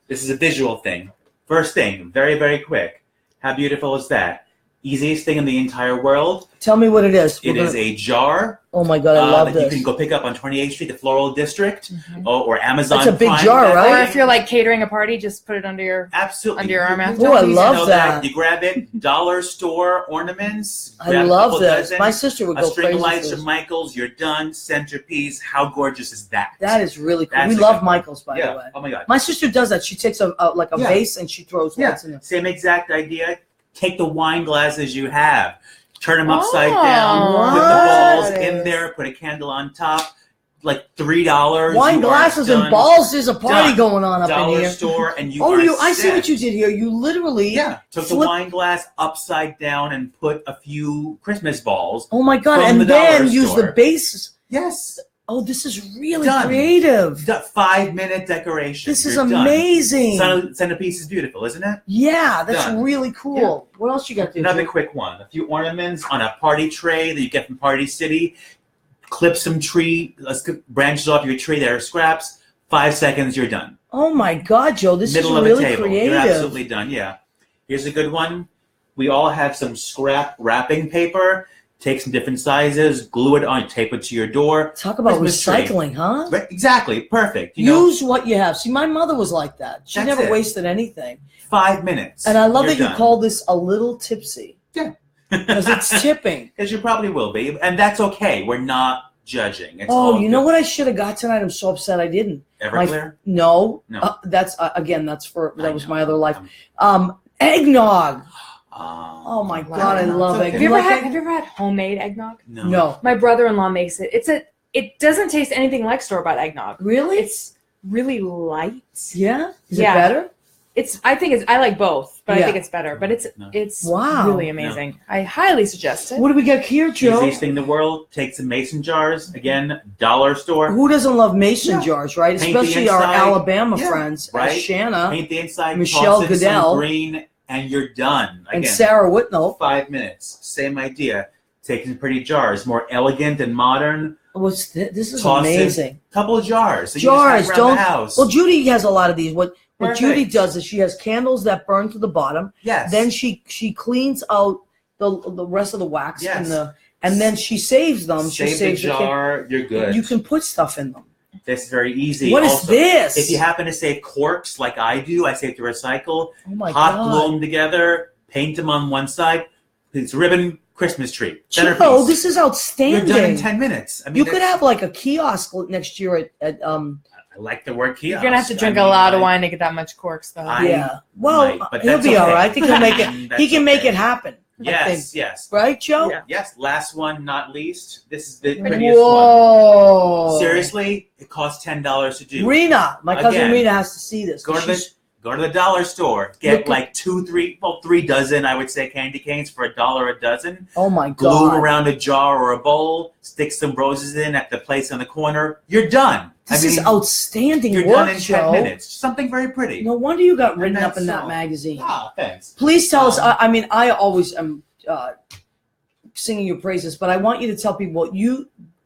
This is a visual thing. First thing, very, very quick. How beautiful is that? Easiest thing in the entire world. Tell me what it is. It is a jar. Oh my God, I love that this. you can go pick up on 28th Street, the Floral District, or Amazon. That's a big Prime jar, that right? Or way. if you're like catering a party, just put it under your Absolutely. under your arm after. Oh, I You love know that. You grab it, dollar store ornaments. I grab a love couple this. dozen, My sister would a go string crazy of for lights this. from Michaels. You're done. Centerpiece. How gorgeous is that? That is really cool. That's We a love good one. Michaels, by Yeah. the way. Oh my God. My sister does that. She takes a Yeah. vase and she throws lights in it. Same exact idea. Take the wine glasses you have, turn them upside Oh, down, put the what? balls in there, put a candle on top, like $3. Wine you are glasses and done. balls. There's a party Done. going on up in Dollar here. store, and you Oh, are I see set. what you did here. You literally Took the flip- wine glass upside down and put a few Christmas balls. Oh my God! from And the then dollar use the store. base. Yes. Oh, this is really Done. creative. 5-minute decoration. This is You're done. amazing. Centerpiece is beautiful, isn't it? Yeah, that's Done. really cool. What else you got there? Another Joe? quick one. A few ornaments on a party tray that you get from Party City. Clip some branches off your tree that are scraps. 5 seconds, you're done. Oh my God, Joe, this Middle is of really a table. creative. You're absolutely done, yeah. Here's a good one. We all have some scrap wrapping paper. Take some different sizes, glue it on, tape it to your door. Talk about Christmas tree. recycling, huh? Right, exactly, perfect. You know, Use what you have. See, my mother was like that. She That's never it. wasted anything. 5 minutes. And I love you're that you done. call this a little tipsy. Yeah. Because it's tipping. Because you probably will be, and that's okay. We're not judging. It's Oh, all you know good. what I should have got tonight? I'm so upset I didn't. Everclear? No. No. That's again. That I was know. my other life. Eggnog. Oh Oh my God, I love It's eggnog. okay. Have you ever had homemade eggnog? No. My brother-in-law makes it. It doesn't taste anything like store-bought eggnog. Really? It's really light. Yeah. Is Yeah. it better? I like both, but Yeah. I think it's better. But it's Wow. really amazing. I highly suggest it. What do we got here, Joe? Easiest thing in the world. Take some mason jars. Again, dollar store. Who doesn't love mason Yeah. jars, right? Paint the Especially our inside. Alabama Yeah. friends, Right. Shanna Paint the inside. Michelle toss in Goodell. some green, and you're done. and Again, Sarah Whitnell. 5 minutes. Same idea. Take some pretty jars, more elegant and modern. This is Toss amazing. Couple of jars. So Jars, you just have don't. around the house. Well, Judy has a lot of these. What Perfect. Judy does is she has candles that burn to the bottom. Yes. Then she cleans out the rest of the wax Yes. and then she saves them. She Save the saves jar. You're good. You can put stuff in them. This is very easy. What is Also, this? If you happen to save corks like I do, I save to recycle. Oh my Hot God. glue them together. Paint them on one side. It's ribbon Christmas tree. Joe, Centerpiece. this is You're outstanding. done in 10 minutes. I mean, You could that's- have like a kiosk next year at I like the word kiosk. You're gonna have to drink I a mean, lot of like, wine to get that much corks, though. yeah. Well, might, but he'll that's be all okay. right. I think he'll make it. He That's can make okay. it happen. I think. Yes, yes. Right, Joe? Yeah. Yes, last one, not least. This is the prettiest Whoa. one. Seriously, it costs $10 to do. Rena, my cousin Again, Rena has to see this. Go to the Go to the dollar store. Get like 3 dozen, I would say, candy canes for $1 a dozen. Oh my God. Glue them around a jar or a bowl. Stick some roses in at the place on the corner. You're done. This is outstanding You're work, done in 10 Joe. minutes. Something very pretty. No wonder you got written up in that magazine. Ah, thanks. Please tell us. I mean, I always am singing your praises, but I want you to tell people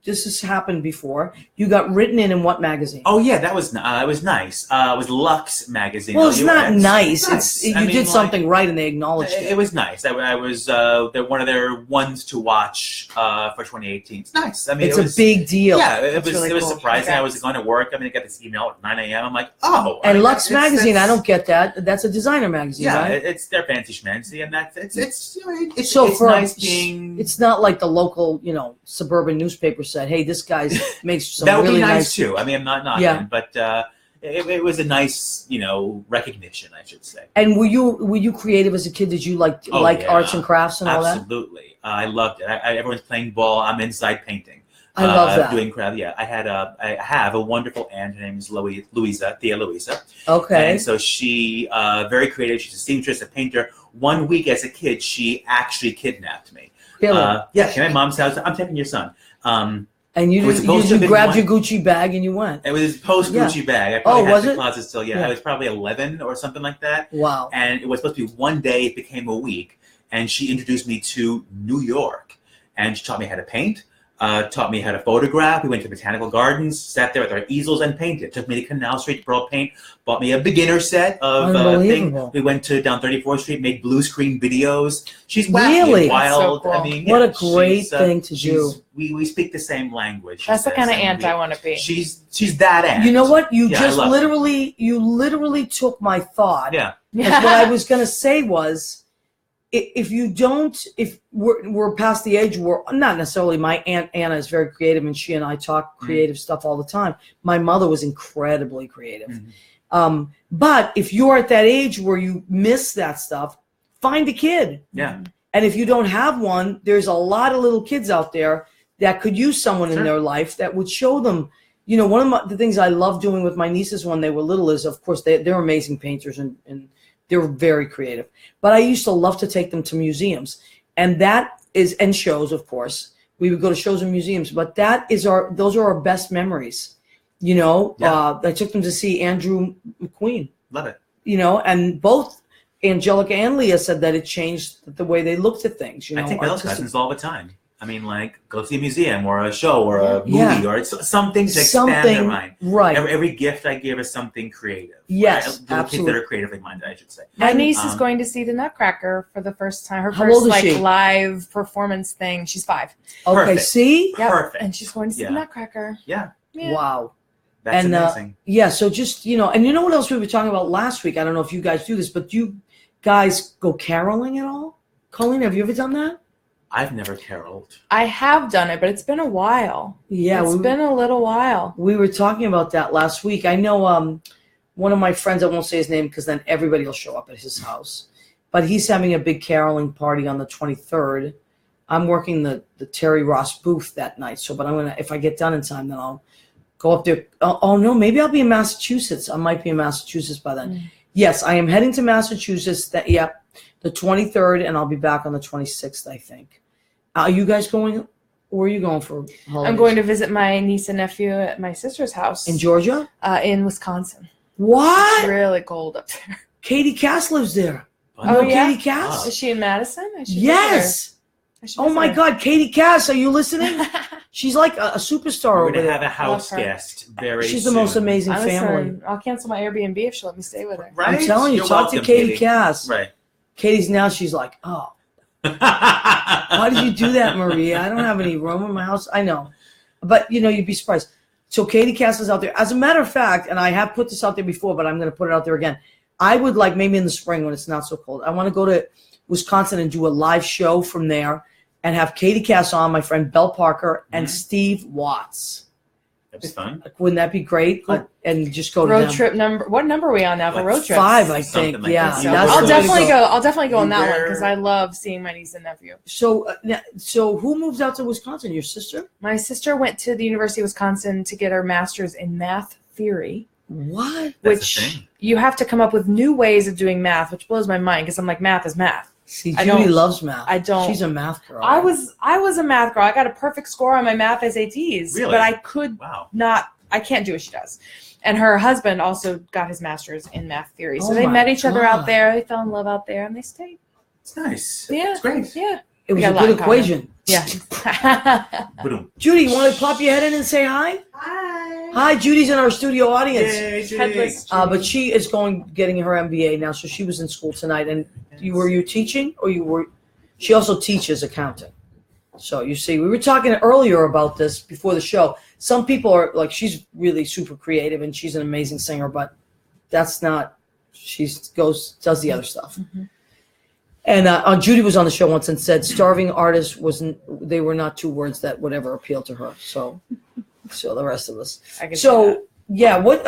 this has happened before. You got written in what magazine? Oh yeah, that was it was nice. It was Lux magazine. Well, it's not nice. Nice. You did something right, and they acknowledged it. It was nice. I was one of their ones to watch for 2018. It's nice. I mean, it's a big deal. Yeah, it was. Really It was cool. surprising. Congrats. I was going to work. I mean, I got this email at 9 a.m. I'm like, oh. And Lux magazine, I don't get that. That's a designer magazine, Yeah, right? it's their fancy schmancy, and that's it's So it's for nice being. It's not like the local, suburban newspaper said, "Hey, this guy's makes some that would really be nice too. I mean, I'm not knocking, Yeah. but it was a nice, recognition, I should say. And were you creative as a kid? Did you like Yeah. arts and crafts and all that? Absolutely, I loved it. Everyone's playing ball. I'm inside painting. I love that. Doing craft. Yeah, I have a wonderful aunt. Her name is Thea Louisa. Okay. And so she very creative. She's a seamstress, a painter. One week as a kid, she actually kidnapped me. Really? Yeah, came to my mom's house. I'm taking your son. And you grabbed your Gucci bag and you went. It was post Gucci bag. I probably had was the it? closet still. Yeah, I was probably 11 or something like that. Wow. And it was supposed to be one day. It became a week. And she introduced me to New York. And she taught me how to paint. Taught me how to photograph. We went to botanical gardens, sat there with our easels and painted. Took me to Canal Street to Pearl Paint. Bought me a beginner set of Unbelievable. thing. We went to down 34th Street, made blue screen videos. She's wacky Really? and wild. So cool. I mean, What yeah, a great thing to do. We speak the same language. That's the she kind of says, aunt I want to be. She's that aunt. You know what? You Yeah, just I love literally took my thought. Yeah. Because what I was going to say was, if we're past the age where, not necessarily, my Aunt Anna is very creative and she and I talk creative stuff all the time. My mother was incredibly creative. Mm-hmm. But if you're at that age where you miss that stuff, find a kid. Yeah. And if you don't have one, there's a lot of little kids out there that could use someone in their life that would show them. One of the things I love doing with my nieces when they were little is, of course, they're amazing painters and they're very creative. But I used to love to take them to museums. And shows, of course. We would go to shows and museums. But those are our best memories. I took them to see Andrew McQueen. Love it. And both Angelica and Leah said that it changed the way they looked at things. I take my little cousins all the time. I mean, like, go see a museum or a show or a movie or something to expand their mind. Right. Every gift I give is something creative. Yes, right? Kids absolutely. that are creatively minded, I should say. My niece is going to see the Nutcracker for the first time. Her How first old is she? live performance thing. She's 5. Okay, Perfect. see? Yep. Perfect. And she's going to see the Nutcracker. Yeah. Wow. That's amazing. So just, and you know what else we were talking about last week? I don't know if you guys do this, but do you guys go caroling at all? Colleen, have you ever done that? I've never caroled. I have done it, but it's been a while. Yeah. It's been a little while. We were talking about that last week. I know one of my friends, I won't say his name because then everybody will show up at his house, but he's having a big caroling party on the 23rd. I'm working the Terry Ross booth that night. But if I get done in time, then I'll go up there. Oh no, maybe I'll be in Massachusetts. I might be in Massachusetts by then. Yes, I am heading to Massachusetts. The 23rd, and I'll be back on the 26th, I think. Are you guys going? Where are you going for holidays? I'm going to visit my niece and nephew at my sister's house. In Georgia? In Wisconsin. What? It's really cold up there. Katie Cass lives there. Oh, yeah? Katie Cass? Is she in Madison? Yes. Oh my God, Katie Cass, are you listening? She's like a superstar We're over going to there. have a house guest very She's soon. the most amazing family. I'll cancel my Airbnb if she'll let me stay with her. Right? I'm telling you, You're talk to welcome, Katie Cass. Right. She's like, oh, why did you do that, Maria? I don't have any room in my house. I know. But, you'd be surprised. So Katie Cass is out there. As a matter of fact, and I have put this out there before, but I'm going to put it out there again. I would like maybe in the spring when it's not so cold. I want to go to Wisconsin and do a live show from there and have Katie Cass on, my friend Belle Parker, and Steve Watts. That's fun. Wouldn't that be great? Cool. And just go to Road them. trip number. What number are we on now for road trips? 5, I think. Something like Yeah, that. So that's I'll the way to definitely go. go. I'll definitely go on that one Where- because I love seeing my niece and nephew. So who moves out to Wisconsin? Your sister? My sister went to the University of Wisconsin to get her master's in math theory. What? Which you have to come up with new ways of doing math, which blows my mind because I'm like, math is math. See, Judy loves math. I don't. She's a math girl. I was a math girl. I got a perfect score on my math SATs, Really? but I could not. I can't do what she does. And her husband also got his master's in math theory, so they met each other out there. They fell in love out there, and they stayed. It's nice. Yeah, it's great. Yeah, it was a good equation. Yeah. Judy, you want to pop your head in and say hi? Hi, Judy's in our studio audience. Yay, Judy. But she is getting her MBA now, so she was in school tonight. And were you teaching, or you were? She also teaches accounting. So you see, we were talking earlier about this before the show. Some people are like, she's really super creative and she's an amazing singer, but that's not. She does the other stuff. Mm-hmm. And Judy was on the show once and said, "Starving artist they were not two words that would ever appeal to her." So the rest of us. Yeah, what?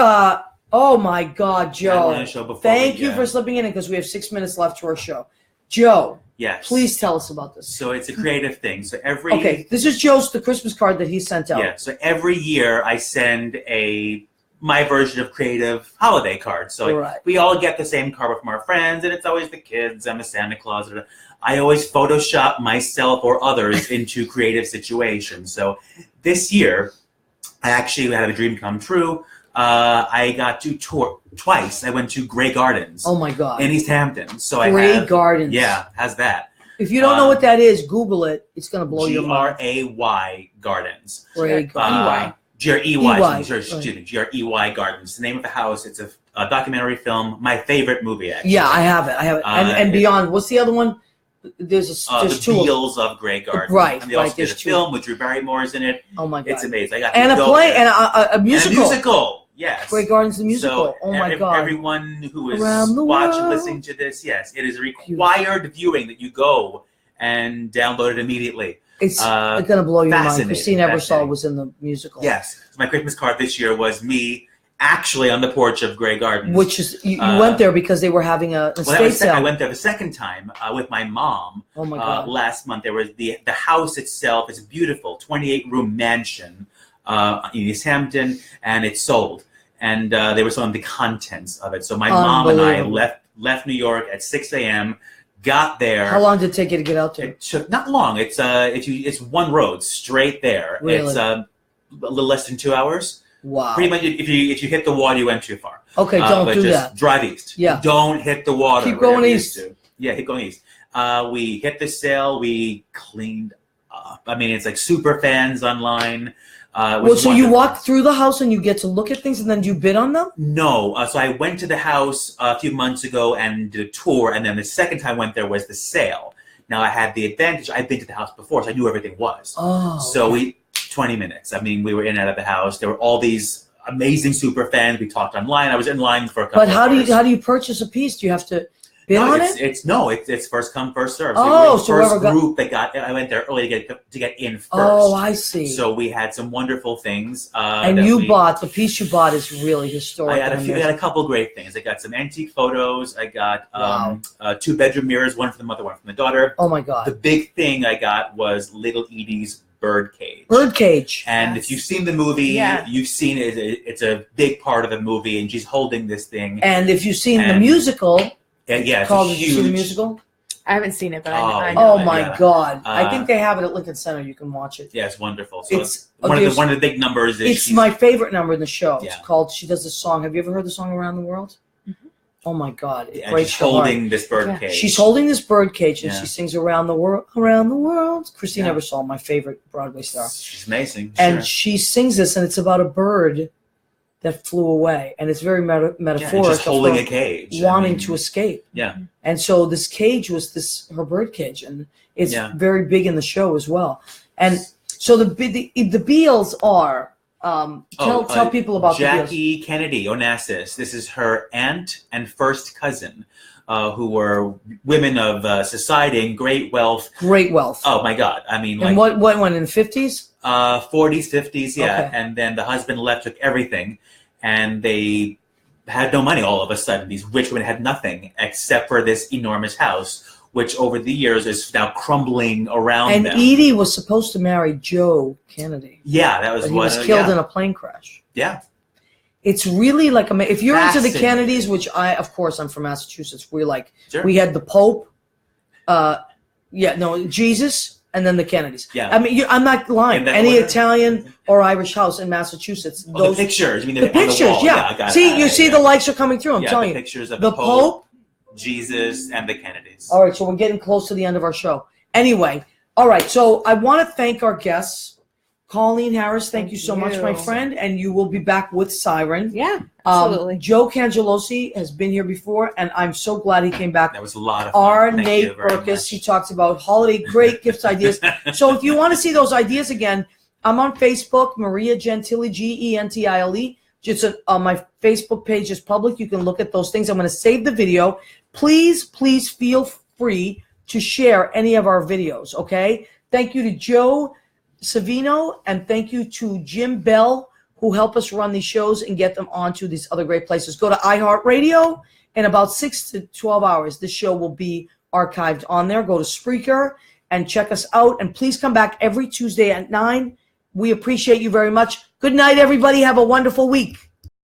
Oh my God, Joe! Thank you for slipping in because we have 6 minutes left to our show. Joe, yes, please tell us about this. So it's a creative thing. So this is the Christmas card that he sent out. Yeah. So every year I send my version of creative holiday cards. So we all get the same card from our friends, and it's always the kids. I'm a Santa Claus. I always Photoshop myself or others into creative situations. So this year, I actually had a dream come true. I got to tour twice. I went to Grey Gardens. Oh my God! In East Hampton. So Grey Gardens. Yeah, has that. If you don't know what that is, Google it. It's gonna blow your mind. Grey Gardens. Grey Gardens. Grey Gardens. The name of the house. It's a documentary film. My favorite movie, actually. Yeah, I have it. And Beyond. What's the other one? There's the two. Beals of Grey Gardens. Right. And they also did a film with Drew Barrymore's in it. Oh my God. It's amazing. And a play and a musical. And a musical. Yes. Grey Gardens the musical. So oh my God. Everyone who is watching, listening to this, yes, it is a required viewing that you go and download it immediately. It's going to blow your mind. Christine Ebersol was in the musical. Yes. So my Christmas card this year was me actually on the porch of Grey Gardens. Which is, you went there because they were having an estate sale. I went there the second time with my mom. Oh my God. Last month. There was the house itself is a beautiful 28-room mansion in East Hampton, and it sold. And they were selling the contents of it. So my mom and I left New York at 6 a.m., got there. How long did it take you to get out there? It took not long. It's one road straight there. Really? It's a little less than 2 hours. Wow. Pretty much, if you hit the water, you went too far. Okay, don't do that. Drive east. Yeah. Don't hit the water. Keep going east. Yeah, keep going east. We hit the sale. We cleaned up. I mean, it's like super fans online. So you walk through the house and you get to look at things, and then do you bid on them? No. So I went to the house a few months ago and did a tour, and then the second time I went there was the sale. Now I had the advantage. I'd been to the house before, so I knew everything was. Oh. So 20 minutes. I mean, we were in and out of the house. There were all these amazing super fans. We talked online. I was in line for a couple. But how do you purchase a piece? Do you have to bid on it? It's first come, first serve. So first group that I went there early to get in first. Oh, I see. So we had some wonderful things. And the piece you bought is really historic. I had a couple great things. I got some antique photos. I got 2-bedroom mirrors, one for the mother, one for the daughter. Oh my God. The big thing I got was Little Edie's birdcage. And if you've seen the movie, you've seen it. It's a big part of the movie, and she's holding this thing. And if you've seen the musical, it's called huge. Did you see the musical? I haven't seen it, but I know. Oh my God! I think they have it at Lincoln Center. You can watch it. Yeah, it's wonderful. So one of the big numbers is it's my favorite number in the show. It's called. She does this song. Have you ever heard the song "Around the World"? Mm-hmm. Oh my God! It breaks she's holding this bird cage. She's holding this bird cage, and she sings "Around the World, Around the World." Christine Ebersol, my favorite Broadway star. She's amazing. And she sings this, and it's about a bird that flew away, and it's very metaphorical. Just holding a cage, wanting to escape. Yeah. And so this cage was her bird cage, and it's very big in the show as well. And so the Beals are tell people about Jackie Kennedy Onassis. This is her aunt and first cousin, who were women of society and great wealth. Great wealth. Oh my God! I mean, and what went in the 50s? 40s, 50s, yeah. Okay. And then the husband left, took everything, and they had no money all of a sudden. These rich women had nothing except for this enormous house, which over the years is now crumbling around them. And Edie was supposed to marry Joe Kennedy. Yeah, that was but he was killed in a plane crash. Yeah. It's really like, if you're into the Fascinating. Kennedys, which of course, I'm from Massachusetts. We're like, Sure. we had the Pope, Jesus, and then the Kennedys. Yeah. I mean, I'm not lying. In that Any order? Italian or Irish house in Massachusetts, Oh, the pictures. You mean the on pictures, the wall. yeah. I got it. See, you see the likes are coming through. I'm telling the you. pictures of The the Pope, Pope. Jesus, and the Kennedys. All right, so we're getting close to the end of our show. Anyway, all right, so I want to thank our guests. Colleen Harris, thank you so much, my friend, and you will be back with Siren. Yeah, absolutely. Joe Cangelosi has been here before, and I'm so glad he came back. That was a lot of fun. Our Thank Nate you very Burkus, much. he talks about holiday great gifts ideas. So if you want to see those ideas again, I'm on Facebook, Maria Gentile, Gentile. Just my Facebook page is public. You can look at those things. I'm going to save the video. Please feel free to share any of our videos, okay? Thank you to Joe Savino, and thank you to Jim Bell, who help us run these shows and get them onto these other great places. Go to iHeartRadio. In about 6 to 12 hours, this show will be archived on there. Go to Spreaker and check us out. And please come back every Tuesday at 9. We appreciate you very much. Good night, everybody. Have a wonderful week.